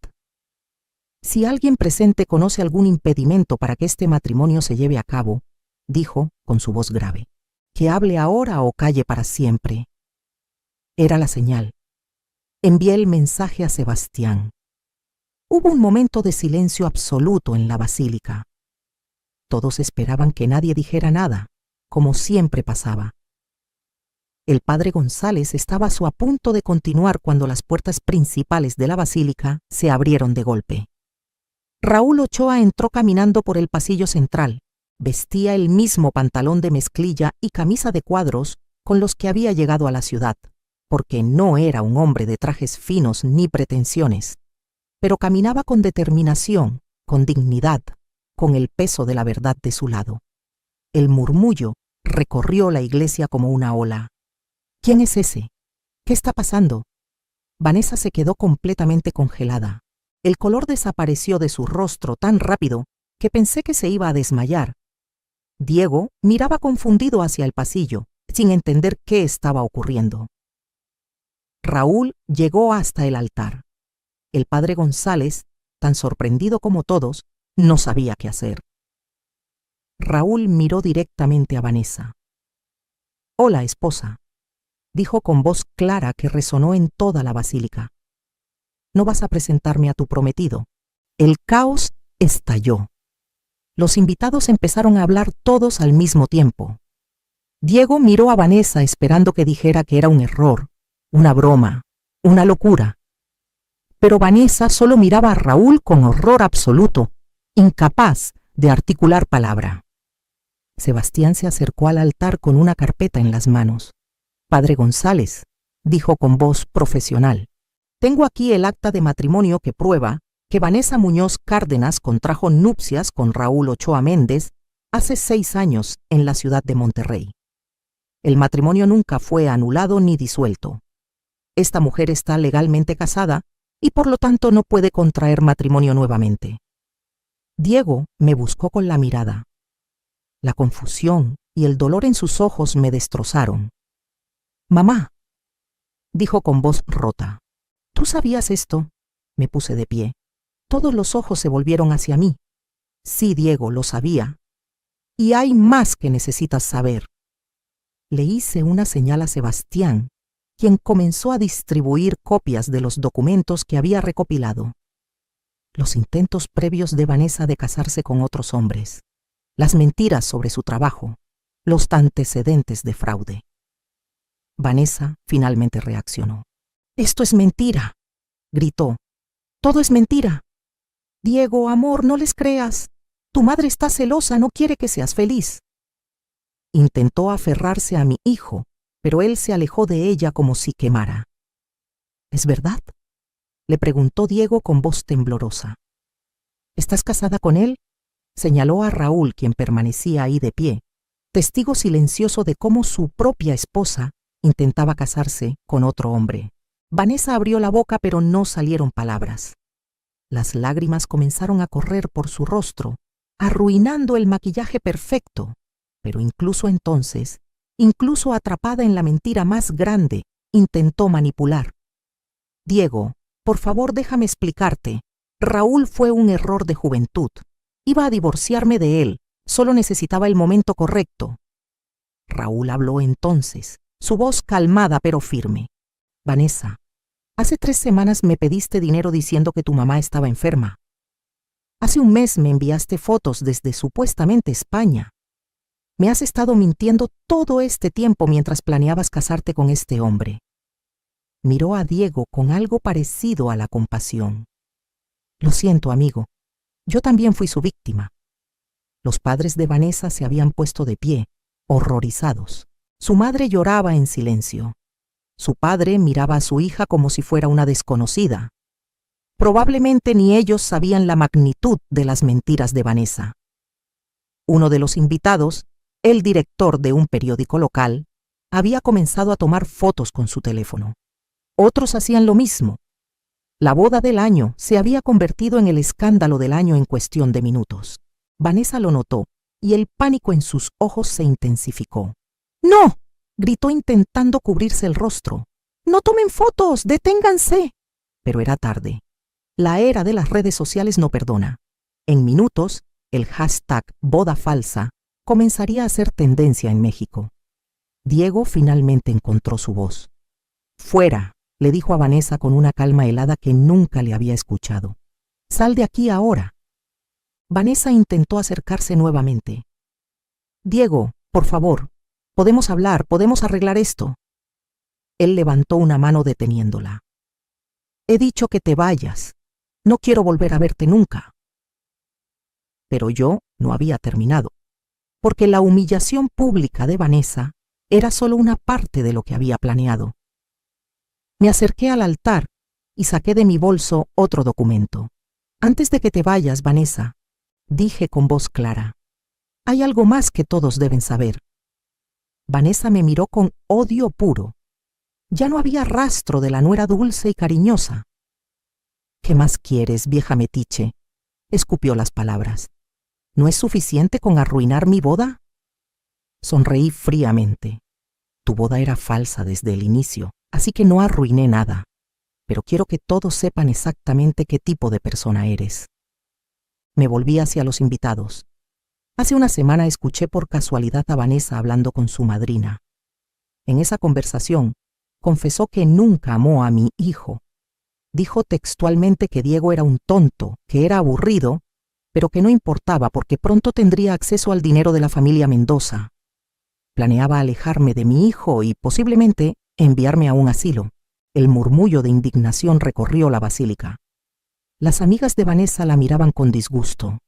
Si alguien presente conoce algún impedimento para que este matrimonio se lleve a cabo, dijo con su voz grave, que hable ahora o calle para siempre. Era la señal. Envié el mensaje a Sebastián. Hubo un momento de silencio absoluto en la basílica. Todos esperaban que nadie dijera nada, como siempre pasaba. El padre González estaba a punto de continuar cuando las puertas principales de la basílica se abrieron de golpe. Raúl Ochoa entró caminando por el pasillo central. Vestía el mismo pantalón de mezclilla y camisa de cuadros con los que había llegado a la ciudad, porque no era un hombre de trajes finos ni pretensiones, pero caminaba con determinación, con dignidad, con el peso de la verdad de su lado. El murmullo recorrió la iglesia como una ola. ¿Quién es ese? ¿Qué está pasando? Vanessa se quedó completamente congelada. El color desapareció de su rostro tan rápido que pensé que se iba a desmayar. Diego miraba confundido hacia el pasillo, sin entender qué estaba ocurriendo. Raúl llegó hasta el altar. El padre González, tan sorprendido como todos, no sabía qué hacer. Raúl miró directamente a Vanessa. «Hola, esposa», dijo con voz clara que resonó en toda la basílica. «¿No vas a presentarme a tu prometido?» El caos estalló. Los invitados empezaron a hablar todos al mismo tiempo. Diego miró a Vanessa esperando que dijera que era un error, una broma, una locura. Pero Vanessa solo miraba a Raúl con horror absoluto, incapaz de articular palabra. Sebastián se acercó al altar con una carpeta en las manos. «Padre González», dijo con voz profesional, «tengo aquí el acta de matrimonio que prueba que Vanessa Muñoz Cárdenas contrajo nupcias con Raúl Ochoa Méndez hace 6 años en la ciudad de Monterrey. El matrimonio nunca fue anulado ni disuelto. Esta mujer está legalmente casada y por lo tanto no puede contraer matrimonio nuevamente». Diego me buscó con la mirada. La confusión y el dolor en sus ojos me destrozaron. «Mamá», dijo con voz rota, «¿tú sabías esto?» Me puse de pie. Todos los ojos se volvieron hacia mí. «Sí, Diego, lo sabía. Y hay más que necesitas saber». Le hice una señal a Sebastián, quien comenzó a distribuir copias de los documentos que había recopilado. Los intentos previos de Vanessa de casarse con otros hombres, las mentiras sobre su trabajo, los antecedentes de fraude. Vanessa finalmente reaccionó. «Esto es mentira», gritó. «Todo es mentira. Diego, amor, no les creas. Tu madre está celosa, no quiere que seas feliz». Intentó aferrarse a mi hijo, pero él se alejó de ella como si quemara. «¿Es verdad?», le preguntó Diego con voz temblorosa. «¿Estás casada con él?», señaló a Raúl, quien permanecía ahí de pie, testigo silencioso de cómo su propia esposa intentaba casarse con otro hombre. Vanessa abrió la boca, pero no salieron palabras. Las lágrimas comenzaron a correr por su rostro, arruinando el maquillaje perfecto, pero incluso entonces, incluso atrapada en la mentira más grande, intentó manipular. «Diego, por favor, déjame explicarte. Raúl fue un error de juventud. Iba a divorciarme de él, solo necesitaba el momento correcto». Raúl habló entonces, su voz calmada pero firme. «Vanessa, hace 3 semanas me pediste dinero diciendo que tu mamá estaba enferma. Hace un mes me enviaste fotos desde supuestamente España. Me has estado mintiendo todo este tiempo mientras planeabas casarte con este hombre». Miró a Diego con algo parecido a la compasión. «Lo siento, amigo. Yo también fui su víctima». Los padres de Vanessa se habían puesto de pie, horrorizados. Su madre lloraba en silencio. Su padre miraba a su hija como si fuera una desconocida. Probablemente ni ellos sabían la magnitud de las mentiras de Vanessa. Uno de los invitados, el director de un periódico local, había comenzado a tomar fotos con su teléfono. Otros hacían lo mismo. La boda del año se había convertido en el escándalo del año en cuestión de minutos. Vanessa lo notó y el pánico en sus ojos se intensificó. ¡No!, gritó intentando cubrirse el rostro. ¡No tomen fotos! ¡Deténganse! Pero era tarde. La era de las redes sociales no perdona. En minutos, el hashtag boda falsa comenzaría a ser tendencia en México. Diego finalmente encontró su voz. «Fuera», le dijo a Vanessa con una calma helada que nunca le había escuchado. «Sal de aquí ahora». Vanessa intentó acercarse nuevamente. «Diego, por favor, podemos hablar, podemos arreglar esto». Él levantó una mano deteniéndola. «He dicho que te vayas. No quiero volver a verte nunca». Pero yo no había terminado, porque la humillación pública de Vanessa era solo una parte de lo que había planeado. Me acerqué al altar y saqué de mi bolso otro documento. «Antes de que te vayas, Vanessa», dije con voz clara, «hay algo más que todos deben saber». Vanessa me miró con odio puro. Ya no había rastro de la nuera dulce y cariñosa. «¿Qué más quieres, vieja metiche?», escupió las palabras. «¿No es suficiente con arruinar mi boda?». Sonreí fríamente. «Tu boda era falsa desde el inicio, así que no arruiné nada. Pero quiero que todos sepan exactamente qué tipo de persona eres». Me volví hacia los invitados. Hace una semana escuché por casualidad a Vanessa hablando con su madrina. En esa conversación, confesó que nunca amó a mi hijo. Dijo textualmente que Diego era un tonto, que era aburrido, pero que no importaba porque pronto tendría acceso al dinero de la familia Mendoza. Planeaba alejarme de mi hijo y posiblemente enviarme a un asilo. El murmullo de indignación recorrió la basílica. Las amigas de Vanessa la miraban con disgusto.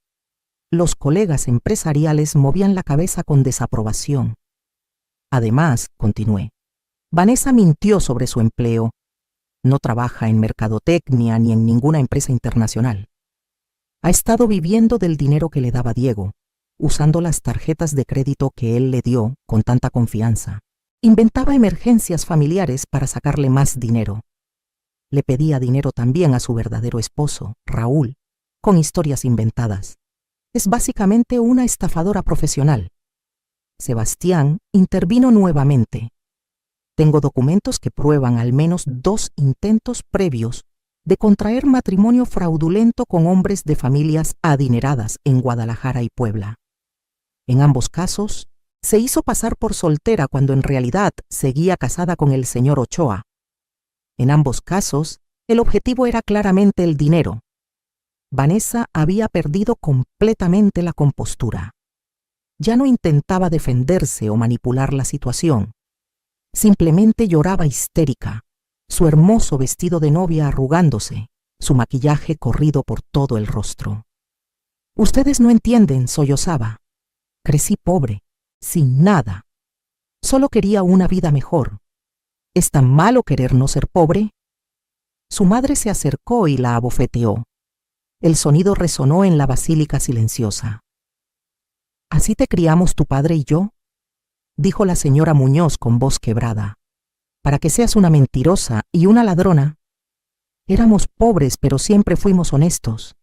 Los colegas empresariales movían la cabeza con desaprobación. Además, continué, Vanessa mintió sobre su empleo. No trabaja en mercadotecnia ni en ninguna empresa internacional. Ha estado viviendo del dinero que le daba Diego, usando las tarjetas de crédito que él le dio con tanta confianza. Inventaba emergencias familiares para sacarle más dinero. Le pedía dinero también a su verdadero esposo, Raúl, con historias inventadas. Es básicamente una estafadora profesional. Sebastián intervino nuevamente. Tengo documentos que prueban al menos 2 intentos previos de contraer matrimonio fraudulento con hombres de familias adineradas en Guadalajara y Puebla. En ambos casos, se hizo pasar por soltera cuando en realidad seguía casada con el señor Ochoa. En ambos casos, el objetivo era claramente el dinero. Vanessa había perdido completamente la compostura. Ya no intentaba defenderse o manipular la situación. Simplemente lloraba histérica, su hermoso vestido de novia arrugándose, su maquillaje corrido por todo el rostro. «Ustedes no entienden», sollozaba. «Crecí pobre, sin nada. Solo quería una vida mejor. ¿Es tan malo querer no ser pobre?». Su madre se acercó y la abofeteó. El sonido resonó en la basílica silenciosa. «¿Así te criamos tu padre y yo?», dijo la señora Muñoz con voz quebrada. «¿Para que seas una mentirosa y una ladrona? Éramos pobres, pero siempre fuimos honestos.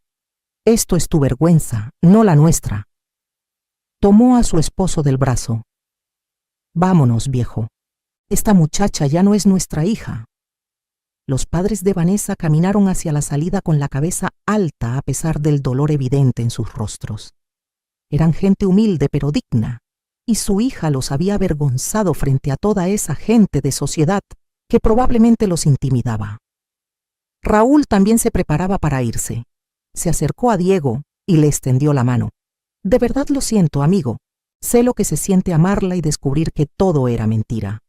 Esto es tu vergüenza, no la nuestra». Tomó a su esposo del brazo. «Vámonos, viejo. Esta muchacha ya no es nuestra hija». Los padres de Vanessa caminaron hacia la salida con la cabeza alta a pesar del dolor evidente en sus rostros. Eran gente humilde pero digna, y su hija los había avergonzado frente a toda esa gente de sociedad que probablemente los intimidaba. Raúl también se preparaba para irse. Se acercó a Diego y le extendió la mano. «De verdad lo siento, amigo. Sé lo que se siente amarla y descubrir que todo era mentira».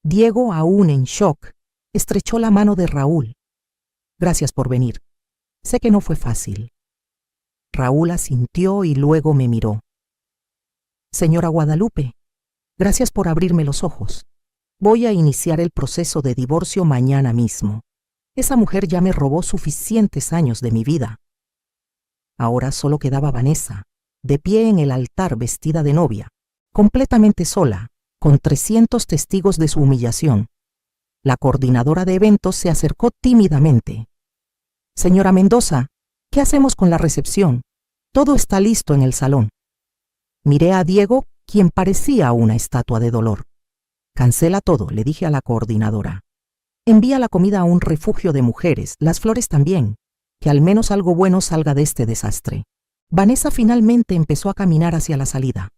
Diego, aún en shock, estrechó la mano de Raúl. «Gracias por venir. Sé que no fue fácil». Raúl asintió y luego me miró. «Señora Guadalupe, gracias por abrirme los ojos. Voy a iniciar el proceso de divorcio mañana mismo. Esa mujer ya me robó suficientes años de mi vida». Ahora solo quedaba Vanessa, de pie en el altar vestida de novia, completamente sola, con 300 testigos de su humillación. La coordinadora de eventos se acercó tímidamente. «Señora Mendoza, ¿qué hacemos con la recepción? Todo está listo en el salón». Miré a Diego quien parecía una estatua de dolor. Cancela todo, le dije a la coordinadora. Envía la comida a un refugio de mujeres, las flores también, que al menos algo bueno salga de este desastre. Vanessa finalmente empezó a caminar hacia la salida.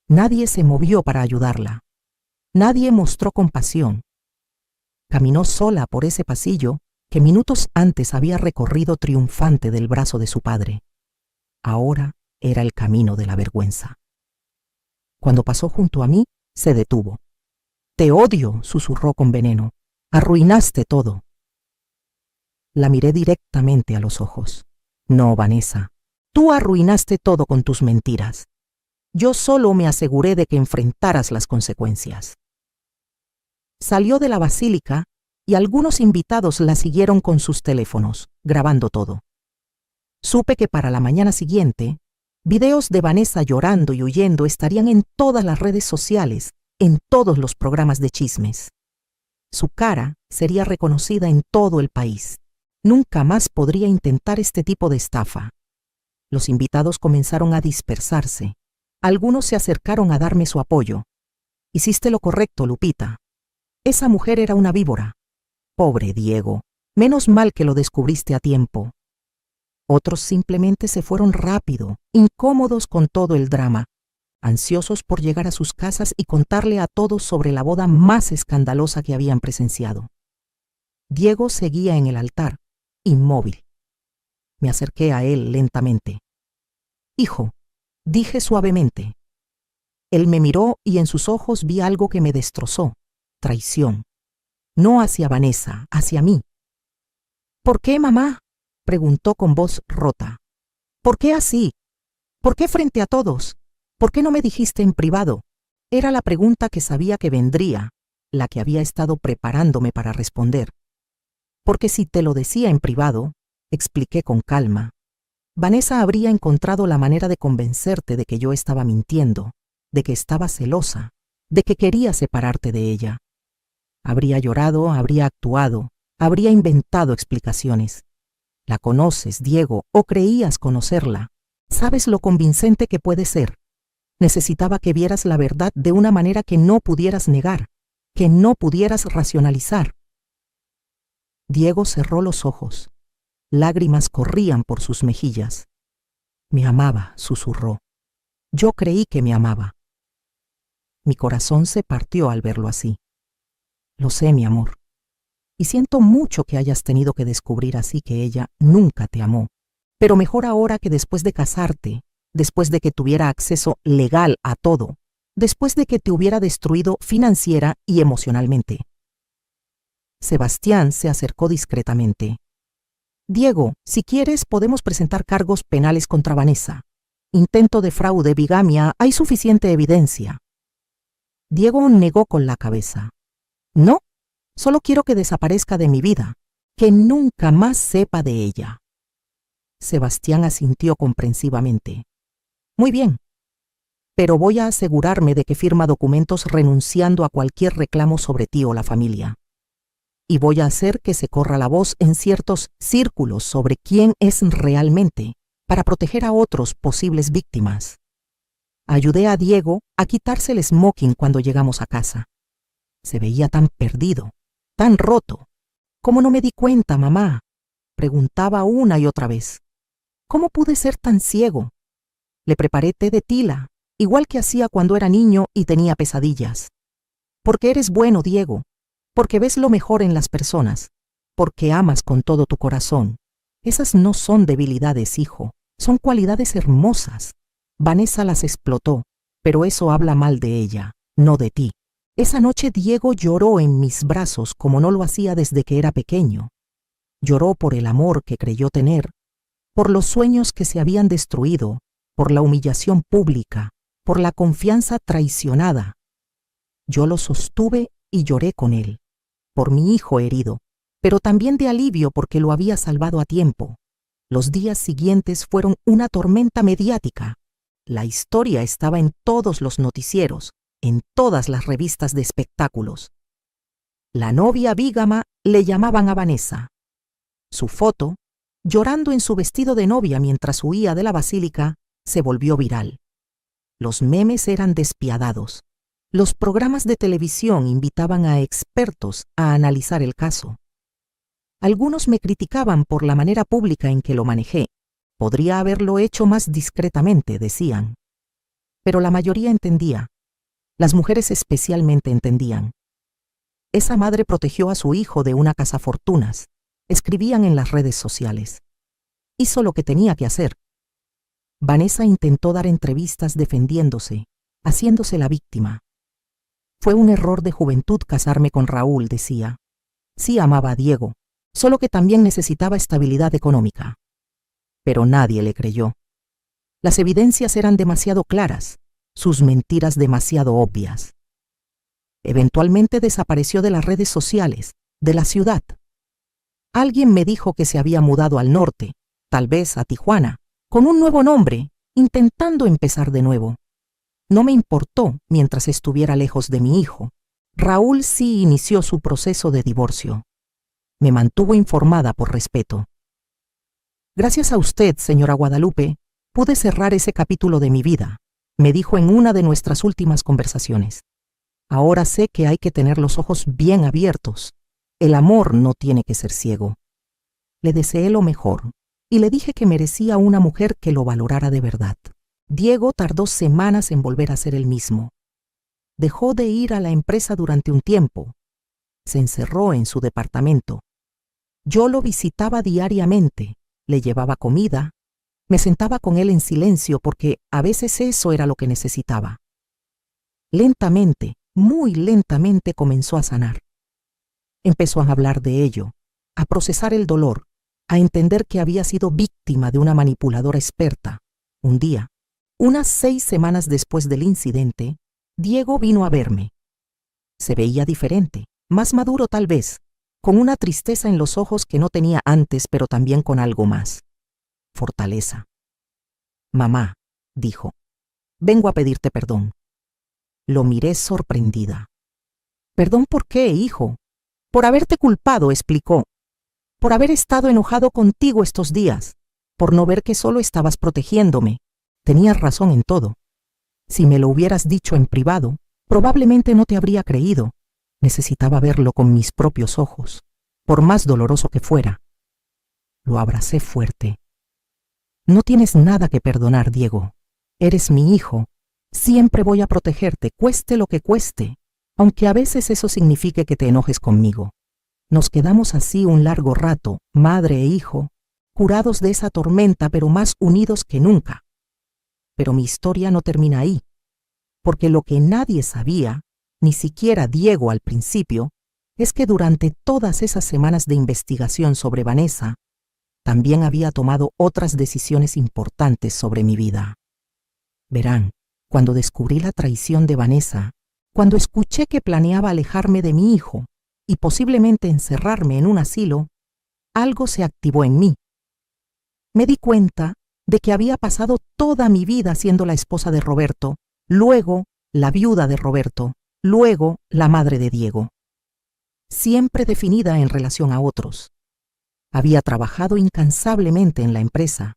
Nadie se movió para ayudarla. Nadie mostró compasión. Caminó sola por ese pasillo que minutos antes había recorrido triunfante del brazo de su padre. Ahora era el camino de la vergüenza. Cuando pasó junto a mí, se detuvo. «Te odio», susurró con veneno. «Arruinaste todo». La miré directamente a los ojos. «No, Vanessa, tú arruinaste todo con tus mentiras. Yo solo me aseguré de que enfrentaras las consecuencias». Salió de la basílica y algunos invitados la siguieron con sus teléfonos, grabando todo. Supe que para la mañana siguiente, videos de Vanessa llorando y huyendo estarían en todas las redes sociales, en todos los programas de chismes. Su cara sería reconocida en todo el país. Nunca más podría intentar este tipo de estafa. Los invitados comenzaron a dispersarse. Algunos se acercaron a darme su apoyo. «Hiciste lo correcto, Lupita. Esa mujer era una víbora. Pobre Diego, menos mal que lo descubriste a tiempo». Otros simplemente se fueron rápido, incómodos con todo el drama, ansiosos por llegar a sus casas y contarle a todos sobre la boda más escandalosa que habían presenciado. Diego seguía en el altar, inmóvil. Me acerqué a él lentamente. «Hijo», dije suavemente. Él me miró y en sus ojos vi algo que me destrozó: traición. No hacia Vanessa, hacia mí. «¿Por qué, mamá?», preguntó con voz rota. «¿Por qué así? ¿Por qué frente a todos? ¿Por qué no me dijiste en privado?». Era la pregunta que sabía que vendría, la que había estado preparándome para responder. «Porque si te lo decía en privado», expliqué con calma, «Vanessa habría encontrado la manera de convencerte de que yo estaba mintiendo, de que estaba celosa, de que quería separarte de ella. Habría llorado, habría actuado, habría inventado explicaciones. La conoces, Diego, o creías conocerla. Sabes lo convincente que puede ser. Necesitaba que vieras la verdad de una manera que no pudieras negar, que no pudieras racionalizar». Diego cerró los ojos. Lágrimas corrían por sus mejillas. «Me amaba», susurró. «Yo creí que me amaba». Mi corazón se partió al verlo así. «Lo sé, mi amor. Y siento mucho que hayas tenido que descubrir así que ella nunca te amó. Pero mejor ahora que después de casarte, después de que tuviera acceso legal a todo, después de que te hubiera destruido financiera y emocionalmente». Sebastián se acercó discretamente. «Diego, si quieres podemos presentar cargos penales contra Vanessa. Intento de fraude, bigamia, hay suficiente evidencia». Diego negó con la cabeza. «No, solo quiero que desaparezca de mi vida, que nunca más sepa de ella». Sebastián asintió comprensivamente. «Muy bien, pero voy a asegurarme de que firma documentos renunciando a cualquier reclamo sobre ti o la familia. Y voy a hacer que se corra la voz en ciertos círculos sobre quién es realmente, para proteger a otros posibles víctimas». Ayudé a Diego a quitarse el smoking cuando llegamos a casa. Se veía tan perdido, tan roto. «¿Cómo no me di cuenta, mamá?», preguntaba una y otra vez. «¿Cómo pude ser tan ciego?». Le preparé té de tila, igual que hacía cuando era niño y tenía pesadillas. «Porque eres bueno, Diego. Porque ves lo mejor en las personas. Porque amas con todo tu corazón. Esas no son debilidades, hijo. Son cualidades hermosas. Vanessa las explotó, pero eso habla mal de ella, no de ti». Esa noche Diego lloró en mis brazos como no lo hacía desde que era pequeño. Lloró por el amor que creyó tener, por los sueños que se habían destruido, por la humillación pública, por la confianza traicionada. Yo lo sostuve y lloré con él, por mi hijo herido, pero también de alivio porque lo había salvado a tiempo. Los días siguientes fueron una tormenta mediática. La historia estaba en todos los noticieros, en todas las revistas de espectáculos. La novia bígama le llamaban a Vanessa. Su foto, llorando en su vestido de novia mientras huía de la basílica, se volvió viral. Los memes eran despiadados. Los programas de televisión invitaban a expertos a analizar el caso. Algunos me criticaban por la manera pública en que lo manejé. Podría haberlo hecho más discretamente, decían. Pero la mayoría entendía. Las mujeres especialmente entendían. Esa madre protegió a su hijo de una cazafortunas. Escribían en las redes sociales. Hizo lo que tenía que hacer. Vanessa intentó dar entrevistas defendiéndose, haciéndose la víctima. Fue un error de juventud casarme con Raúl, decía. Sí amaba a Diego, solo que también necesitaba estabilidad económica. Pero nadie le creyó. Las evidencias eran demasiado claras, sus mentiras demasiado obvias. Eventualmente desapareció de las redes sociales, de la ciudad. Alguien me dijo que se había mudado al norte, tal vez a Tijuana, con un nuevo nombre, intentando empezar de nuevo. No me importó mientras estuviera lejos de mi hijo. Raúl sí inició su proceso de divorcio. Me mantuvo informada por respeto. Gracias a usted, señora Guadalupe, pude cerrar ese capítulo de mi vida, me dijo en una de nuestras últimas conversaciones. Ahora sé que hay que tener los ojos bien abiertos. El amor no tiene que ser ciego. Le deseé lo mejor y le dije que merecía una mujer que lo valorara de verdad. Diego tardó semanas en volver a ser el mismo. Dejó de ir a la empresa durante un tiempo. Se encerró en su departamento. Yo lo visitaba diariamente, le llevaba comida, me sentaba con él en silencio porque a veces eso era lo que necesitaba. Lentamente, muy lentamente comenzó a sanar. Empezó a hablar de ello, a procesar el dolor, a entender que había sido víctima de una manipuladora experta. Un día, unas 6 semanas después del incidente, Diego vino a verme. Se veía diferente, más maduro tal vez, con una tristeza en los ojos que no tenía antes, pero también con algo más. Fortaleza. Mamá, dijo, vengo a pedirte perdón. Lo miré sorprendida. ¿Perdón por qué, hijo? Por haberte culpado, explicó. Por haber estado enojado contigo estos días, por no ver que solo estabas protegiéndome. Tenías razón en todo. Si me lo hubieras dicho en privado, probablemente no te habría creído. Necesitaba verlo con mis propios ojos, por más doloroso que fuera. Lo abracé fuerte. No tienes nada que perdonar, Diego. Eres mi hijo. Siempre voy a protegerte, cueste lo que cueste, aunque a veces eso signifique que te enojes conmigo. Nos quedamos así un largo rato, madre e hijo, curados de esa tormenta, pero más unidos que nunca. Pero mi historia no termina ahí, porque lo que nadie sabía, ni siquiera Diego al principio, es que durante todas esas semanas de investigación sobre Vanessa, también había tomado otras decisiones importantes sobre mi vida. Verán, cuando descubrí la traición de Vanessa, cuando escuché que planeaba alejarme de mi hijo y posiblemente encerrarme en un asilo, algo se activó en mí. Me di cuenta de que había pasado toda mi vida siendo la esposa de Roberto, luego la viuda de Roberto, luego la madre de Diego. Siempre definida en relación a otros. Había trabajado incansablemente en la empresa,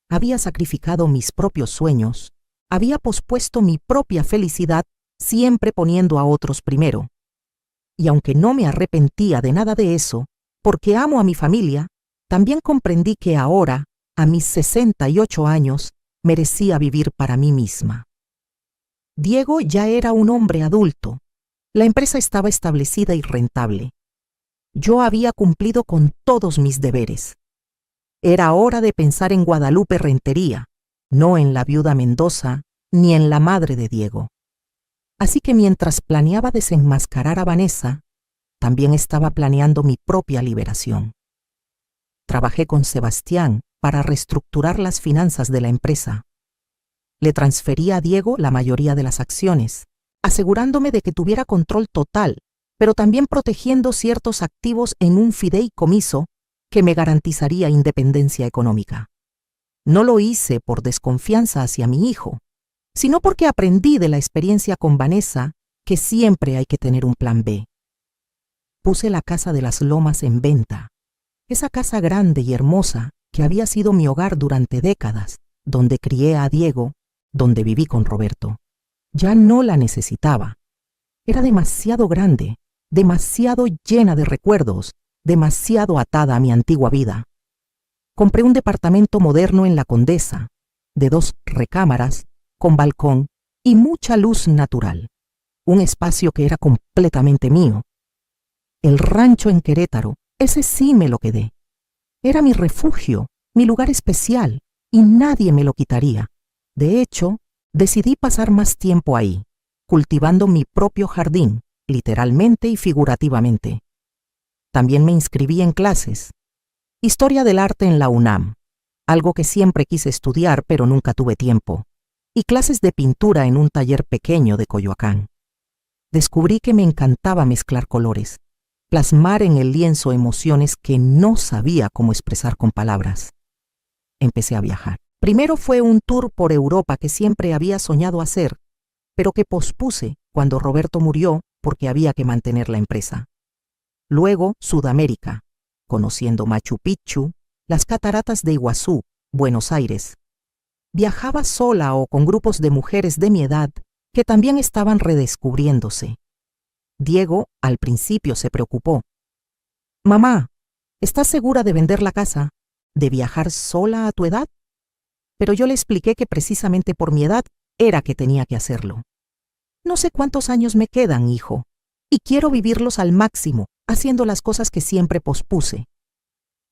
había sacrificado mis propios sueños, había pospuesto mi propia felicidad, siempre poniendo a otros primero. Y aunque no me arrepentía de nada de eso, porque amo a mi familia, también comprendí que ahora, a mis 68 años, merecía vivir para mí misma. Diego ya era un hombre adulto. La empresa estaba establecida y rentable. Yo había cumplido con todos mis deberes. Era hora de pensar en Guadalupe Rentería, no en la viuda Mendoza ni en la madre de Diego. Así que mientras planeaba desenmascarar a Vanessa, también estaba planeando mi propia liberación. Trabajé con Sebastián para reestructurar las finanzas de la empresa. Le transferí a Diego la mayoría de las acciones, asegurándome de que tuviera control total, pero también protegiendo ciertos activos en un fideicomiso que me garantizaría independencia económica. No lo hice por desconfianza hacia mi hijo, sino porque aprendí de la experiencia con Vanessa que siempre hay que tener un plan B. Puse la casa de las Lomas en venta, esa casa grande y hermosa que había sido mi hogar durante décadas, donde crié a Diego, donde viví con Roberto. Ya no la necesitaba. Era demasiado grande, demasiado llena de recuerdos, demasiado atada a mi antigua vida. Compré un departamento moderno en La Condesa, de 2 recámaras, con balcón y mucha luz natural. Un espacio que era completamente mío. El rancho en Querétaro, ese sí me lo quedé. Era mi refugio, mi lugar especial, y nadie me lo quitaría. De hecho, decidí pasar más tiempo ahí, cultivando mi propio jardín, literalmente y figurativamente. También me inscribí en clases. Historia del arte en la UNAM, algo que siempre quise estudiar pero nunca tuve tiempo, y clases de pintura en un taller pequeño de Coyoacán. Descubrí que me encantaba mezclar colores, plasmar en el lienzo emociones que no sabía cómo expresar con palabras. Empecé a viajar. Primero fue un tour por Europa que siempre había soñado hacer, pero que pospuse cuando Roberto murió porque había que mantener la empresa. Luego Sudamérica, conociendo Machu Picchu, las cataratas de Iguazú, Buenos Aires. Viajaba sola o con grupos de mujeres de mi edad que también estaban redescubriéndose. Diego al principio se preocupó. «Mamá, ¿estás segura de vender la casa? ¿De viajar sola a tu edad?» Pero yo le expliqué que precisamente por mi edad era que tenía que hacerlo. «No sé cuántos años me quedan, hijo, y quiero vivirlos al máximo, haciendo las cosas que siempre pospuse».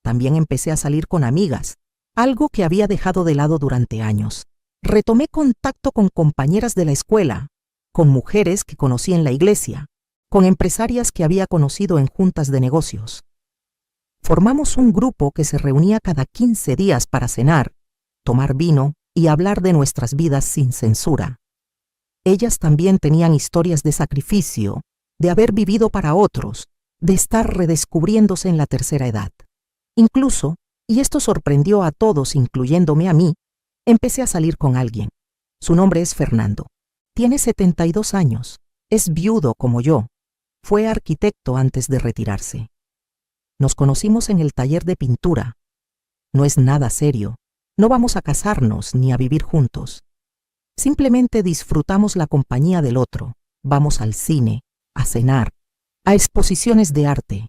También empecé a salir con amigas, algo que había dejado de lado durante años. Retomé contacto con compañeras de la escuela, con mujeres que conocí en la iglesia, con empresarias que había conocido en juntas de negocios. Formamos un grupo que se reunía cada 15 días para cenar, tomar vino y hablar de nuestras vidas sin censura. Ellas también tenían historias de sacrificio, de haber vivido para otros, de estar redescubriéndose en la tercera edad. Incluso, y esto sorprendió a todos, incluyéndome a mí, empecé a salir con alguien. Su nombre es Fernando. Tiene 72 años, es viudo como yo. Fue arquitecto antes de retirarse. Nos conocimos en el taller de pintura. No es nada serio. No vamos a casarnos ni a vivir juntos. Simplemente disfrutamos la compañía del otro. Vamos al cine, a cenar, a exposiciones de arte.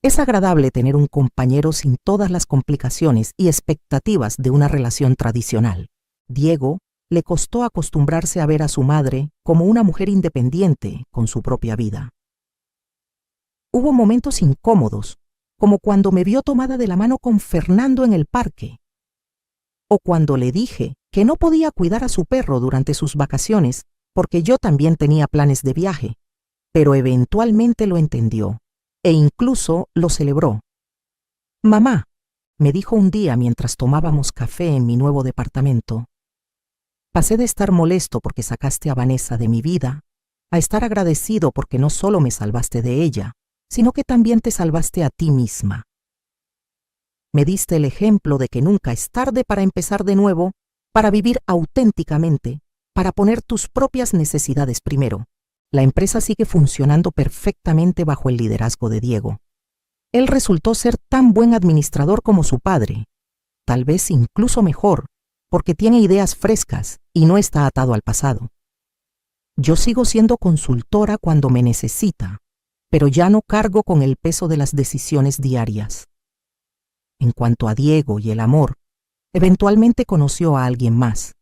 Es agradable tener un compañero sin todas las complicaciones y expectativas de una relación tradicional. Diego le costó acostumbrarse a ver a su madre como una mujer independiente con su propia vida. Hubo momentos incómodos, como cuando me vio tomada de la mano con Fernando en el parque, o cuando le dije que no podía cuidar a su perro durante sus vacaciones porque yo también tenía planes de viaje, pero eventualmente lo entendió e incluso lo celebró. «Mamá», me dijo un día mientras tomábamos café en mi nuevo departamento, «pasé de estar molesto porque sacaste a Vanessa de mi vida a estar agradecido porque no solo me salvaste de ella, sino que también te salvaste a ti misma. Me diste el ejemplo de que nunca es tarde para empezar de nuevo, para vivir auténticamente, para poner tus propias necesidades primero». La empresa sigue funcionando perfectamente bajo el liderazgo de Diego. Él resultó ser tan buen administrador como su padre, tal vez incluso mejor, porque tiene ideas frescas y no está atado al pasado. Yo sigo siendo consultora cuando me necesita, pero ya no cargo con el peso de las decisiones diarias. En cuanto a Diego y el amor, eventualmente conoció a alguien más.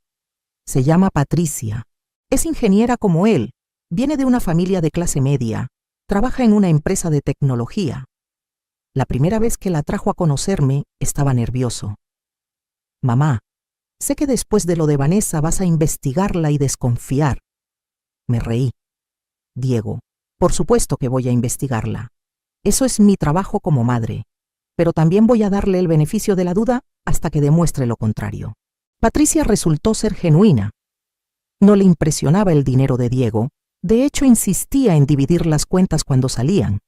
Se llama Patricia, es ingeniera como él. Viene de una familia de clase media, trabaja en una empresa de tecnología. La primera vez que la trajo a conocerme, estaba nervioso. «Mamá, sé que después de lo de Vanessa vas a investigarla y desconfiar». Me reí. «Diego, por supuesto que voy a investigarla. Eso es mi trabajo como madre, pero también voy a darle el beneficio de la duda hasta que demuestre lo contrario». Patricia resultó ser genuina. No le impresionaba el dinero de Diego. De hecho, insistía en dividir las cuentas cuando salían.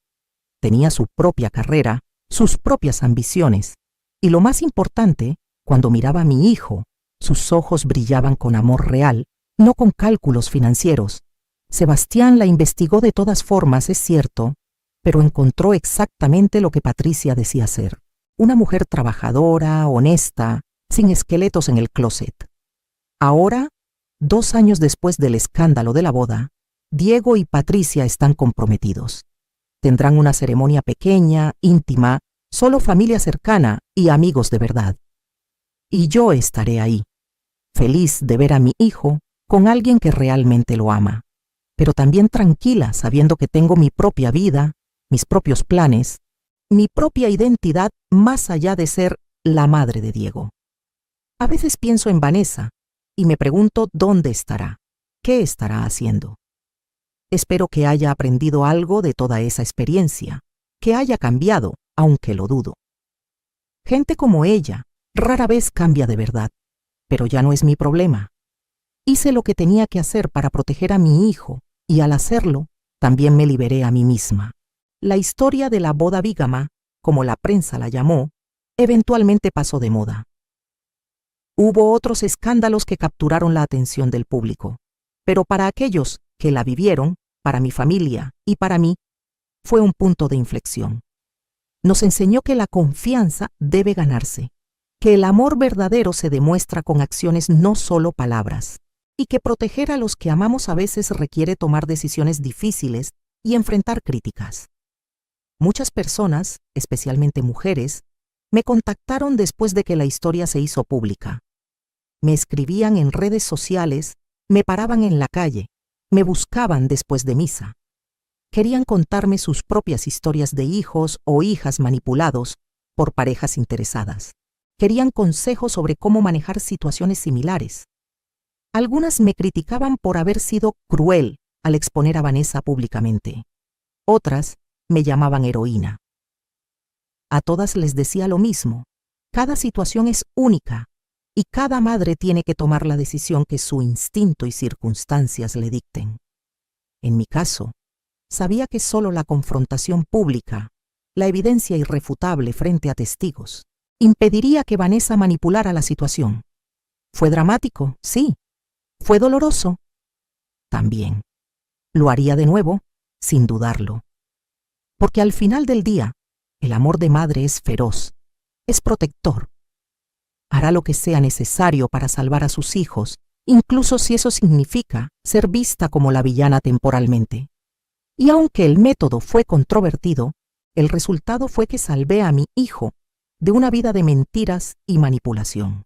Tenía su propia carrera, sus propias ambiciones. Y lo más importante, cuando miraba a mi hijo, sus ojos brillaban con amor real, no con cálculos financieros. Sebastián la investigó de todas formas, es cierto, pero encontró exactamente lo que Patricia decía ser. Una mujer trabajadora, honesta, sin esqueletos en el closet. Ahora 2 años después del escándalo de la boda, Diego y Patricia están comprometidos. Tendrán una ceremonia pequeña, íntima, solo familia cercana y amigos de verdad. Y yo estaré ahí, feliz de ver a mi hijo con alguien que realmente lo ama, pero también tranquila sabiendo que tengo mi propia vida, mis propios planes, mi propia identidad más allá de ser la madre de Diego. A veces pienso en Vanessa y me pregunto dónde estará, qué estará haciendo. Espero que haya aprendido algo de toda esa experiencia, que haya cambiado, aunque lo dudo. Gente como ella rara vez cambia de verdad, pero ya no es mi problema. Hice lo que tenía que hacer para proteger a mi hijo y al hacerlo, también me liberé a mí misma. La historia de la boda bígama, como la prensa la llamó, eventualmente pasó de moda. Hubo otros escándalos que capturaron la atención del público, pero para aquellos que la vivieron, para mi familia y para mí, fue un punto de inflexión. Nos enseñó que la confianza debe ganarse, que el amor verdadero se demuestra con acciones, no solo palabras, y que proteger a los que amamos a veces requiere tomar decisiones difíciles y enfrentar críticas. Muchas personas, especialmente mujeres, me contactaron después de que la historia se hizo pública. Me escribían en redes sociales, me paraban en la calle, me buscaban después de misa. Querían contarme sus propias historias de hijos o hijas manipulados por parejas interesadas. Querían consejos sobre cómo manejar situaciones similares. Algunas me criticaban por haber sido cruel al exponer a Vanessa públicamente. Otras me llamaban heroína. A todas les decía lo mismo. Cada situación es única y cada madre tiene que tomar la decisión que su instinto y circunstancias le dicten. En mi caso, sabía que solo la confrontación pública, la evidencia irrefutable frente a testigos, impediría que Vanessa manipulara la situación. ¿Fue dramático? Sí. ¿Fue doloroso? También. ¿Lo haría de nuevo? Sin dudarlo. Porque al final del día, el amor de madre es feroz, es protector. Hará lo que sea necesario para salvar a sus hijos, incluso si eso significa ser vista como la villana temporalmente. Y aunque el método fue controvertido, el resultado fue que salvé a mi hijo de una vida de mentiras y manipulación.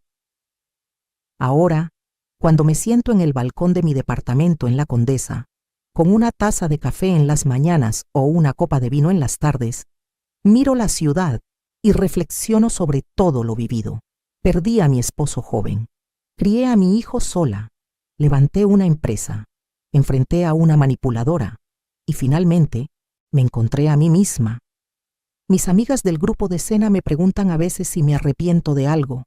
Ahora, cuando me siento en el balcón de mi departamento en La Condesa, con una taza de café en las mañanas o una copa de vino en las tardes, miro la ciudad y reflexiono sobre todo lo vivido. Perdí a mi esposo joven, crié a mi hijo sola, levanté una empresa, enfrenté a una manipuladora y finalmente me encontré a mí misma. Mis amigas del grupo de cena me preguntan a veces si me arrepiento de algo.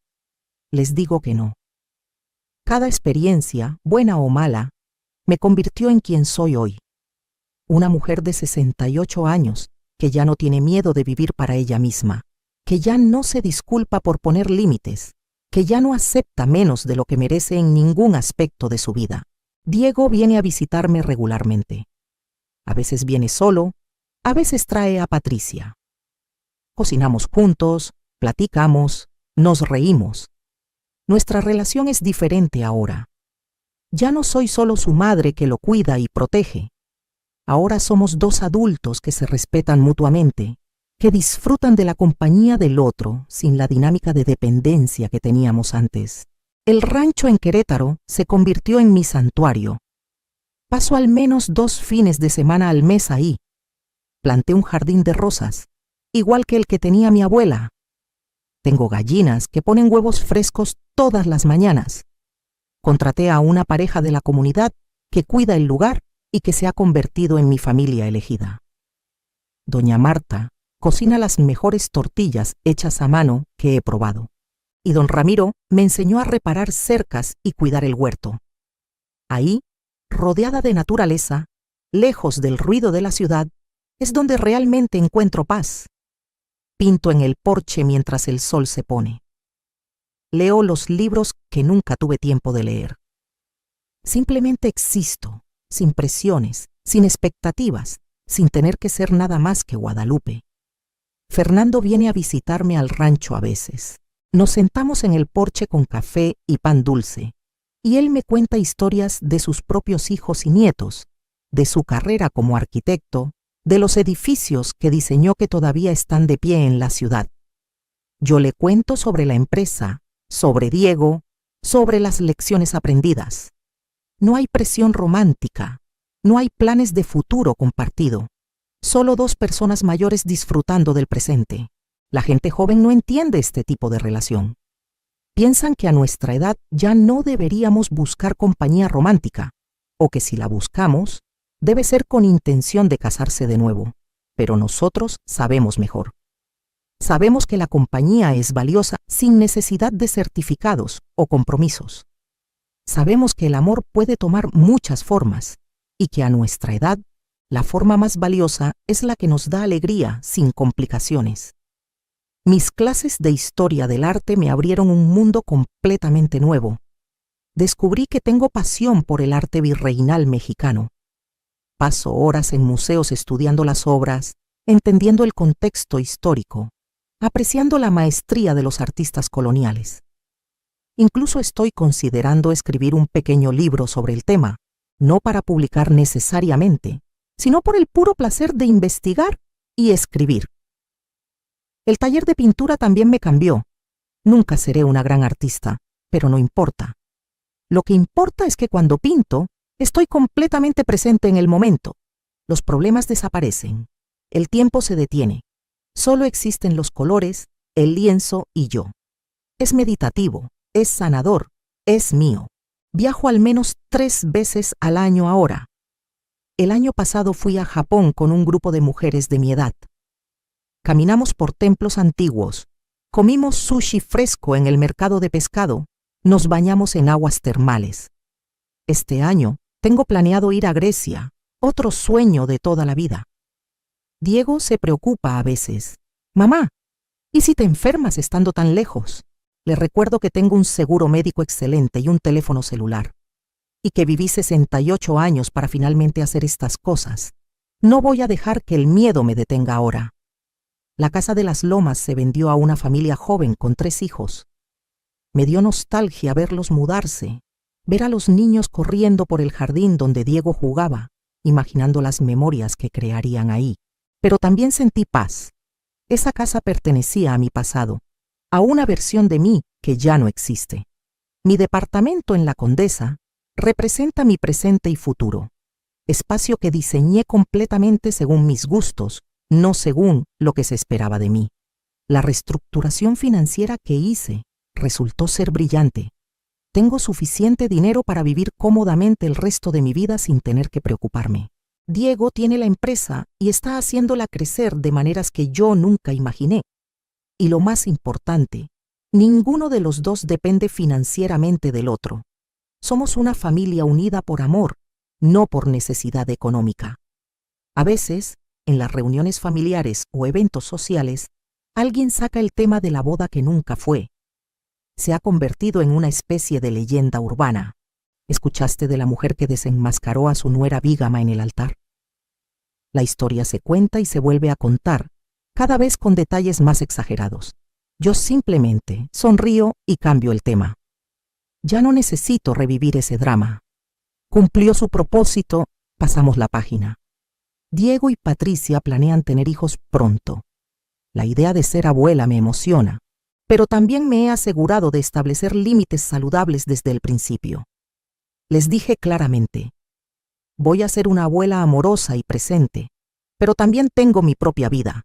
Les digo que no. Cada experiencia, buena o mala, me convirtió en quien soy hoy. Una mujer de 68 años que ya no tiene miedo de vivir para ella misma, que ya no se disculpa por poner límites, que ya no acepta menos de lo que merece en ningún aspecto de su vida. Diego viene a visitarme regularmente. A veces viene solo, a veces trae a Patricia. Cocinamos juntos, platicamos, nos reímos. Nuestra relación es diferente ahora. Ya no soy solo su madre que lo cuida y protege. Ahora somos dos adultos que se respetan mutuamente, que disfrutan de la compañía del otro sin la dinámica de dependencia que teníamos antes. El rancho en Querétaro se convirtió en mi santuario. Paso al menos 2 fines de semana al mes ahí. Planté un jardín de rosas, igual que el que tenía mi abuela. Tengo gallinas que ponen huevos frescos todas las mañanas. Contraté a una pareja de la comunidad que cuida el lugar y que se ha convertido en mi familia elegida. Doña Marta cocina las mejores tortillas hechas a mano que he probado. Y don Ramiro me enseñó a reparar cercas y cuidar el huerto. Ahí, rodeada de naturaleza, lejos del ruido de la ciudad, es donde realmente encuentro paz. Pinto en el porche mientras el sol se pone. Leo los libros que nunca tuve tiempo de leer. Simplemente existo, sin presiones, sin expectativas, sin tener que ser nada más que Guadalupe. Fernando viene a visitarme al rancho a veces. Nos sentamos en el porche con café y pan dulce. Y él me cuenta historias de sus propios hijos y nietos, de su carrera como arquitecto, de los edificios que diseñó que todavía están de pie en la ciudad. Yo le cuento sobre la empresa, sobre Diego, sobre las lecciones aprendidas. No hay presión romántica, no hay planes de futuro compartido, solo dos personas mayores disfrutando del presente. La gente joven no entiende este tipo de relación. Piensan que a nuestra edad ya no deberíamos buscar compañía romántica, o que si la buscamos, debe ser con intención de casarse de nuevo. Pero nosotros sabemos mejor. Sabemos que la compañía es valiosa sin necesidad de certificados o compromisos. Sabemos que el amor puede tomar muchas formas y que a nuestra edad, la forma más valiosa es la que nos da alegría sin complicaciones. Mis clases de historia del arte me abrieron un mundo completamente nuevo. Descubrí que tengo pasión por el arte virreinal mexicano. Paso horas en museos estudiando las obras, entendiendo el contexto histórico, apreciando la maestría de los artistas coloniales. Incluso estoy considerando escribir un pequeño libro sobre el tema, no para publicar necesariamente, sino por el puro placer de investigar y escribir. El taller de pintura también me cambió. Nunca seré una gran artista, pero no importa. Lo que importa es que cuando pinto, estoy completamente presente en el momento. Los problemas desaparecen. El tiempo se detiene. Solo existen los colores, el lienzo y yo. Es meditativo, es sanador, es mío. Viajo al menos 3 veces al año ahora. El año pasado fui a Japón con un grupo de mujeres de mi edad. Caminamos por templos antiguos, comimos sushi fresco en el mercado de pescado, nos bañamos en aguas termales. Este año tengo planeado ir a Grecia, otro sueño de toda la vida. Diego se preocupa a veces. Mamá, ¿y si te enfermas estando tan lejos? Le recuerdo que tengo un seguro médico excelente y un teléfono celular, y que viví 68 años para finalmente hacer estas cosas. No voy a dejar que el miedo me detenga ahora. La casa de las Lomas se vendió a una familia joven con 3 hijos. Me dio nostalgia verlos mudarse, ver a los niños corriendo por el jardín donde Diego jugaba, imaginando las memorias que crearían ahí. Pero también sentí paz. Esa casa pertenecía a mi pasado, a una versión de mí que ya no existe. Mi departamento en La Condesa representa mi presente y futuro, espacio que diseñé completamente según mis gustos, no según lo que se esperaba de mí. La reestructuración financiera que hice resultó ser brillante. Tengo suficiente dinero para vivir cómodamente el resto de mi vida sin tener que preocuparme. Diego tiene la empresa y está haciéndola crecer de maneras que yo nunca imaginé. Y lo más importante, ninguno de los dos depende financieramente del otro. Somos una familia unida por amor, no por necesidad económica. A veces, en las reuniones familiares o eventos sociales, alguien saca el tema de la boda que nunca fue. Se ha convertido en una especie de leyenda urbana. ¿Escuchaste de la mujer que desenmascaró a su nuera bígama en el altar? La historia se cuenta y se vuelve a contar, cada vez con detalles más exagerados. Yo simplemente sonrío y cambio el tema. Ya no necesito revivir ese drama. Cumplió su propósito, pasamos la página. Diego y Patricia planean tener hijos pronto. La idea de ser abuela me emociona, pero también me he asegurado de establecer límites saludables desde el principio. Les dije claramente, voy a ser una abuela amorosa y presente, pero también tengo mi propia vida.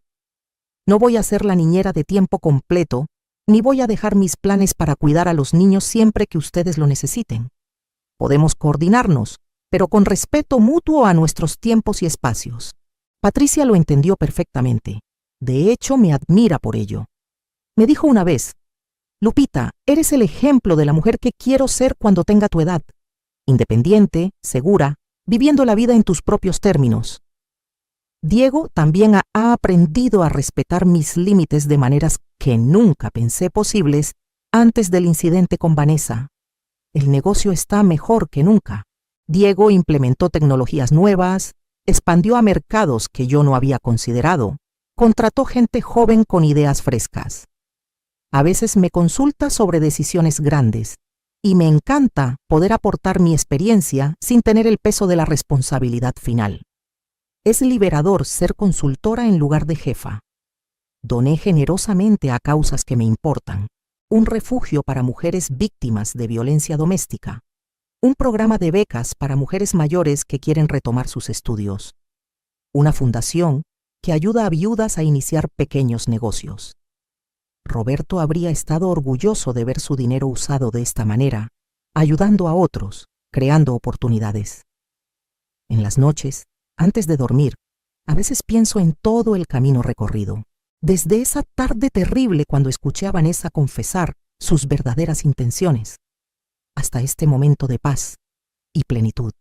No voy a ser la niñera de tiempo completo, ni voy a dejar mis planes para cuidar a los niños siempre que ustedes lo necesiten. Podemos coordinarnos, pero con respeto mutuo a nuestros tiempos y espacios. Patricia lo entendió perfectamente. De hecho, me admira por ello. Me dijo una vez, Lupita, eres el ejemplo de la mujer que quiero ser cuando tenga tu edad. Independiente, segura, viviendo la vida en tus propios términos. Diego también ha aprendido a respetar mis límites de maneras que nunca pensé posibles antes del incidente con Vanessa. El negocio está mejor que nunca. Diego implementó tecnologías nuevas, expandió a mercados que yo no había considerado, contrató gente joven con ideas frescas. A veces me consulta sobre decisiones grandes y me encanta poder aportar mi experiencia sin tener el peso de la responsabilidad final. Es liberador ser consultora en lugar de jefa. Doné generosamente a causas que me importan, un refugio para mujeres víctimas de violencia doméstica, un programa de becas para mujeres mayores que quieren retomar sus estudios, una fundación que ayuda a viudas a iniciar pequeños negocios. Roberto habría estado orgulloso de ver su dinero usado de esta manera, ayudando a otros, creando oportunidades. En las noches, antes de dormir, a veces pienso en todo el camino recorrido, desde esa tarde terrible cuando escuché a Vanessa confesar sus verdaderas intenciones, hasta este momento de paz y plenitud.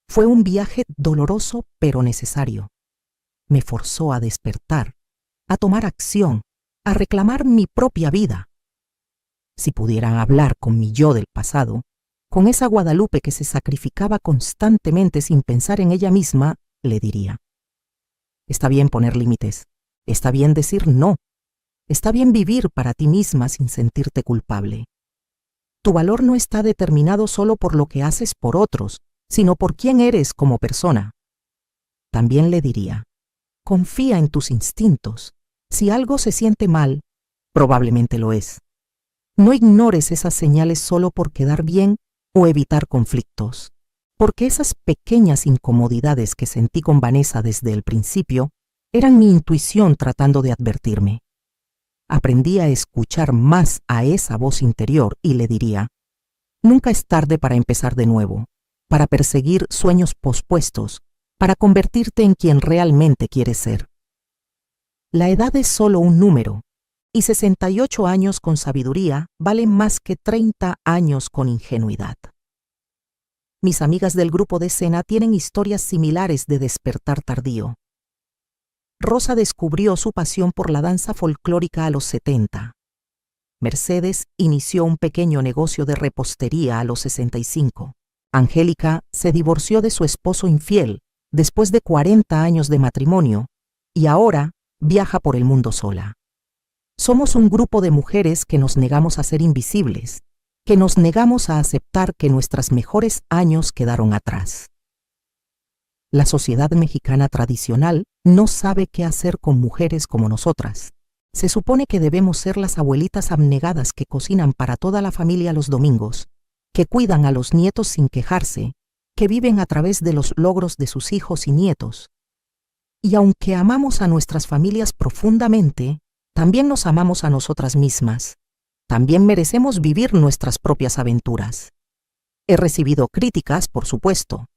Fue un viaje doloroso pero necesario. Me forzó a despertar, a tomar acción, a reclamar mi propia vida. Si pudieran hablar con mi yo del pasado, con esa Guadalupe que se sacrificaba constantemente sin pensar en ella misma, le diría: está bien poner límites, está bien decir no, está bien vivir para ti misma sin sentirte culpable. Tu valor no está determinado solo por lo que haces por otros, sino por quién eres como persona. También le diría: confía en tus instintos. Si algo se siente mal, probablemente lo es. No ignores esas señales solo por quedar bien o evitar conflictos, porque esas pequeñas incomodidades que sentí con Vanessa desde el principio eran mi intuición tratando de advertirme. Aprendí a escuchar más a esa voz interior y le diría: nunca es tarde para empezar de nuevo, para perseguir sueños pospuestos, para convertirte en quien realmente quieres ser. La edad es solo un número, y 68 años con sabiduría valen más que 30 años con ingenuidad. Mis amigas del grupo de escena tienen historias similares de despertar tardío. Rosa descubrió su pasión por la danza folclórica a los 70. Mercedes inició un pequeño negocio de repostería a los 65. Angélica se divorció de su esposo infiel después de 40 años de matrimonio y ahora viaja por el mundo sola. Somos un grupo de mujeres que nos negamos a ser invisibles, que nos negamos a aceptar que nuestros mejores años quedaron atrás. La sociedad mexicana tradicional no sabe qué hacer con mujeres como nosotras. Se supone que debemos ser las abuelitas abnegadas que cocinan para toda la familia los domingos, que cuidan a los nietos sin quejarse, que viven a través de los logros de sus hijos y nietos. Y aunque amamos a nuestras familias profundamente, también nos amamos a nosotras mismas. También merecemos vivir nuestras propias aventuras. He recibido críticas, por supuesto.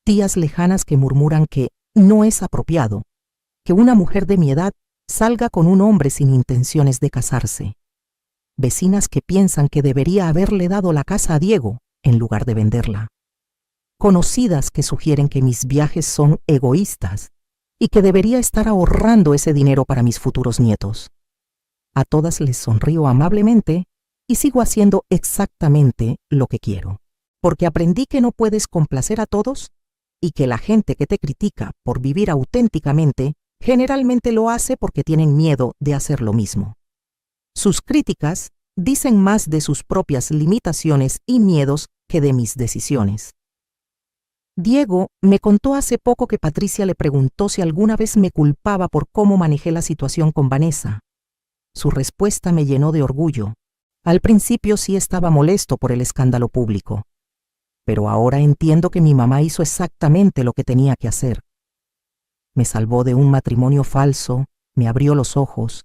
Tías lejanas que murmuran que no es apropiado que una mujer de mi edad salga con un hombre sin intenciones de casarse. Vecinas que piensan que debería haberle dado la casa a Diego en lugar de venderla. Conocidas que sugieren que mis viajes son egoístas y que debería estar ahorrando ese dinero para mis futuros nietos. A todas les sonrío amablemente y sigo haciendo exactamente lo que quiero, porque aprendí que no puedes complacer a todos y que la gente que te critica por vivir auténticamente generalmente lo hace porque tienen miedo de hacer lo mismo. Sus críticas dicen más de sus propias limitaciones y miedos que de mis decisiones. Diego me contó hace poco que Patricia le preguntó si alguna vez me culpaba por cómo manejé la situación con Vanessa. Su respuesta me llenó de orgullo. Al principio sí estaba molesto por el escándalo público, pero ahora entiendo que mi mamá hizo exactamente lo que tenía que hacer. Me salvó de un matrimonio falso, me abrió los ojos,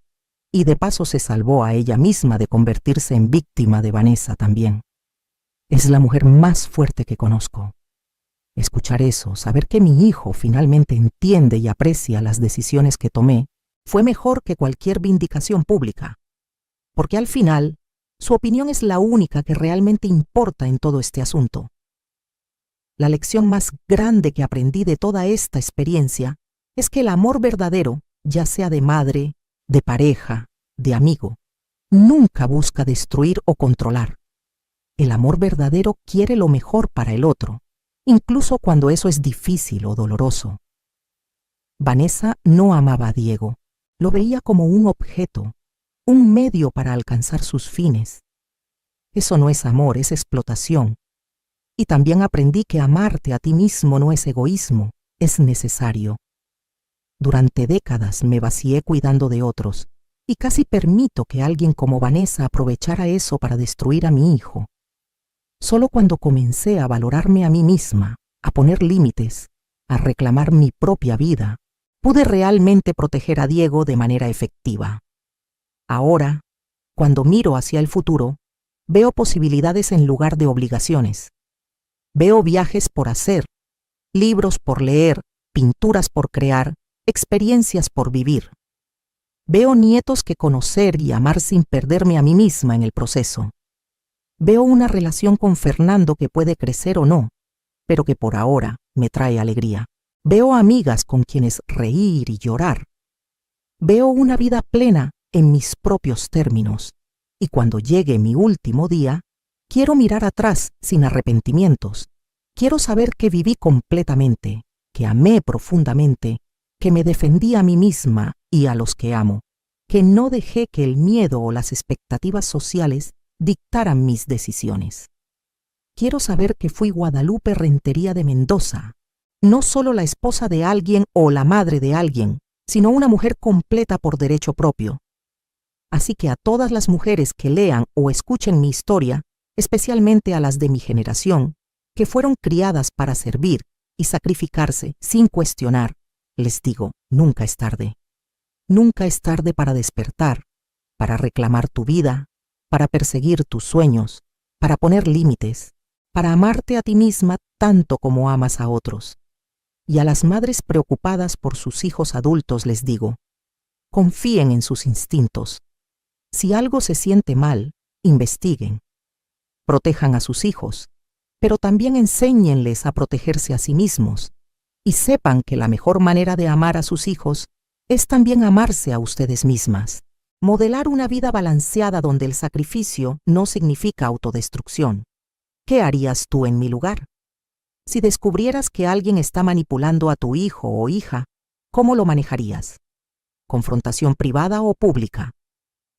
y de paso se salvó a ella misma de convertirse en víctima de Vanessa también. Es la mujer más fuerte que conozco. Escuchar eso, saber que mi hijo finalmente entiende y aprecia las decisiones que tomé, fue mejor que cualquier vindicación pública, porque al final, su opinión es la única que realmente importa en todo este asunto. La lección más grande que aprendí de toda esta experiencia es que el amor verdadero, ya sea de madre, de pareja, de amigo, nunca busca destruir o controlar. El amor verdadero quiere lo mejor para el otro, incluso cuando eso es difícil o doloroso. Vanessa no amaba a Diego, lo veía como un objeto, un medio para alcanzar sus fines. Eso no es amor, es explotación. Y también aprendí que amarte a ti mismo no es egoísmo, es necesario. Durante décadas me vacié cuidando de otros y casi permito que alguien como Vanessa aprovechara eso para destruir a mi hijo. Solo cuando comencé a valorarme a mí misma, a poner límites, a reclamar mi propia vida, pude realmente proteger a Diego de manera efectiva. Ahora, cuando miro hacia el futuro, veo posibilidades en lugar de obligaciones. Veo viajes por hacer, libros por leer, pinturas por crear, experiencias por vivir. Veo nietos que conocer y amar sin perderme a mí misma en el proceso. Veo una relación con Fernando que puede crecer o no, pero que por ahora me trae alegría. Veo amigas con quienes reír y llorar. Veo una vida plena en mis propios términos. Y cuando llegue mi último día, quiero mirar atrás sin arrepentimientos. Quiero saber que viví completamente, que amé profundamente, que me defendí a mí misma y a los que amo, que no dejé que el miedo o las expectativas sociales dictaran mis decisiones. Quiero saber que fui Guadalupe Rentería de Mendoza, no solo la esposa de alguien o la madre de alguien, sino una mujer completa por derecho propio. Así que a todas las mujeres que lean o escuchen mi historia, especialmente a las de mi generación, que fueron criadas para servir y sacrificarse sin cuestionar, les digo, nunca es tarde. Nunca es tarde para despertar, para reclamar tu vida, para perseguir tus sueños, para poner límites, para amarte a ti misma tanto como amas a otros. Y a las madres preocupadas por sus hijos adultos les digo, confíen en sus instintos. Si algo se siente mal, investiguen. Protejan a sus hijos, pero también enséñenles a protegerse a sí mismos. Y sepan que la mejor manera de amar a sus hijos es también amarse a ustedes mismas. Modelar una vida balanceada donde el sacrificio no significa autodestrucción. ¿Qué harías tú en mi lugar? Si descubrieras que alguien está manipulando a tu hijo o hija, ¿cómo lo manejarías? ¿Confrontación privada o pública?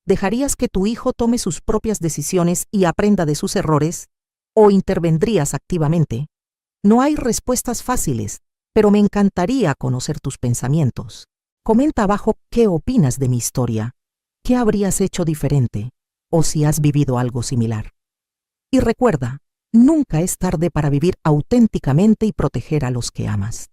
¿Dejarías que tu hijo tome sus propias decisiones y aprenda de sus errores? ¿O intervendrías activamente? No hay respuestas fáciles, pero me encantaría conocer tus pensamientos. Comenta abajo qué opinas de mi historia, qué habrías hecho diferente, o si has vivido algo similar. Y recuerda, nunca es tarde para vivir auténticamente y proteger a los que amas.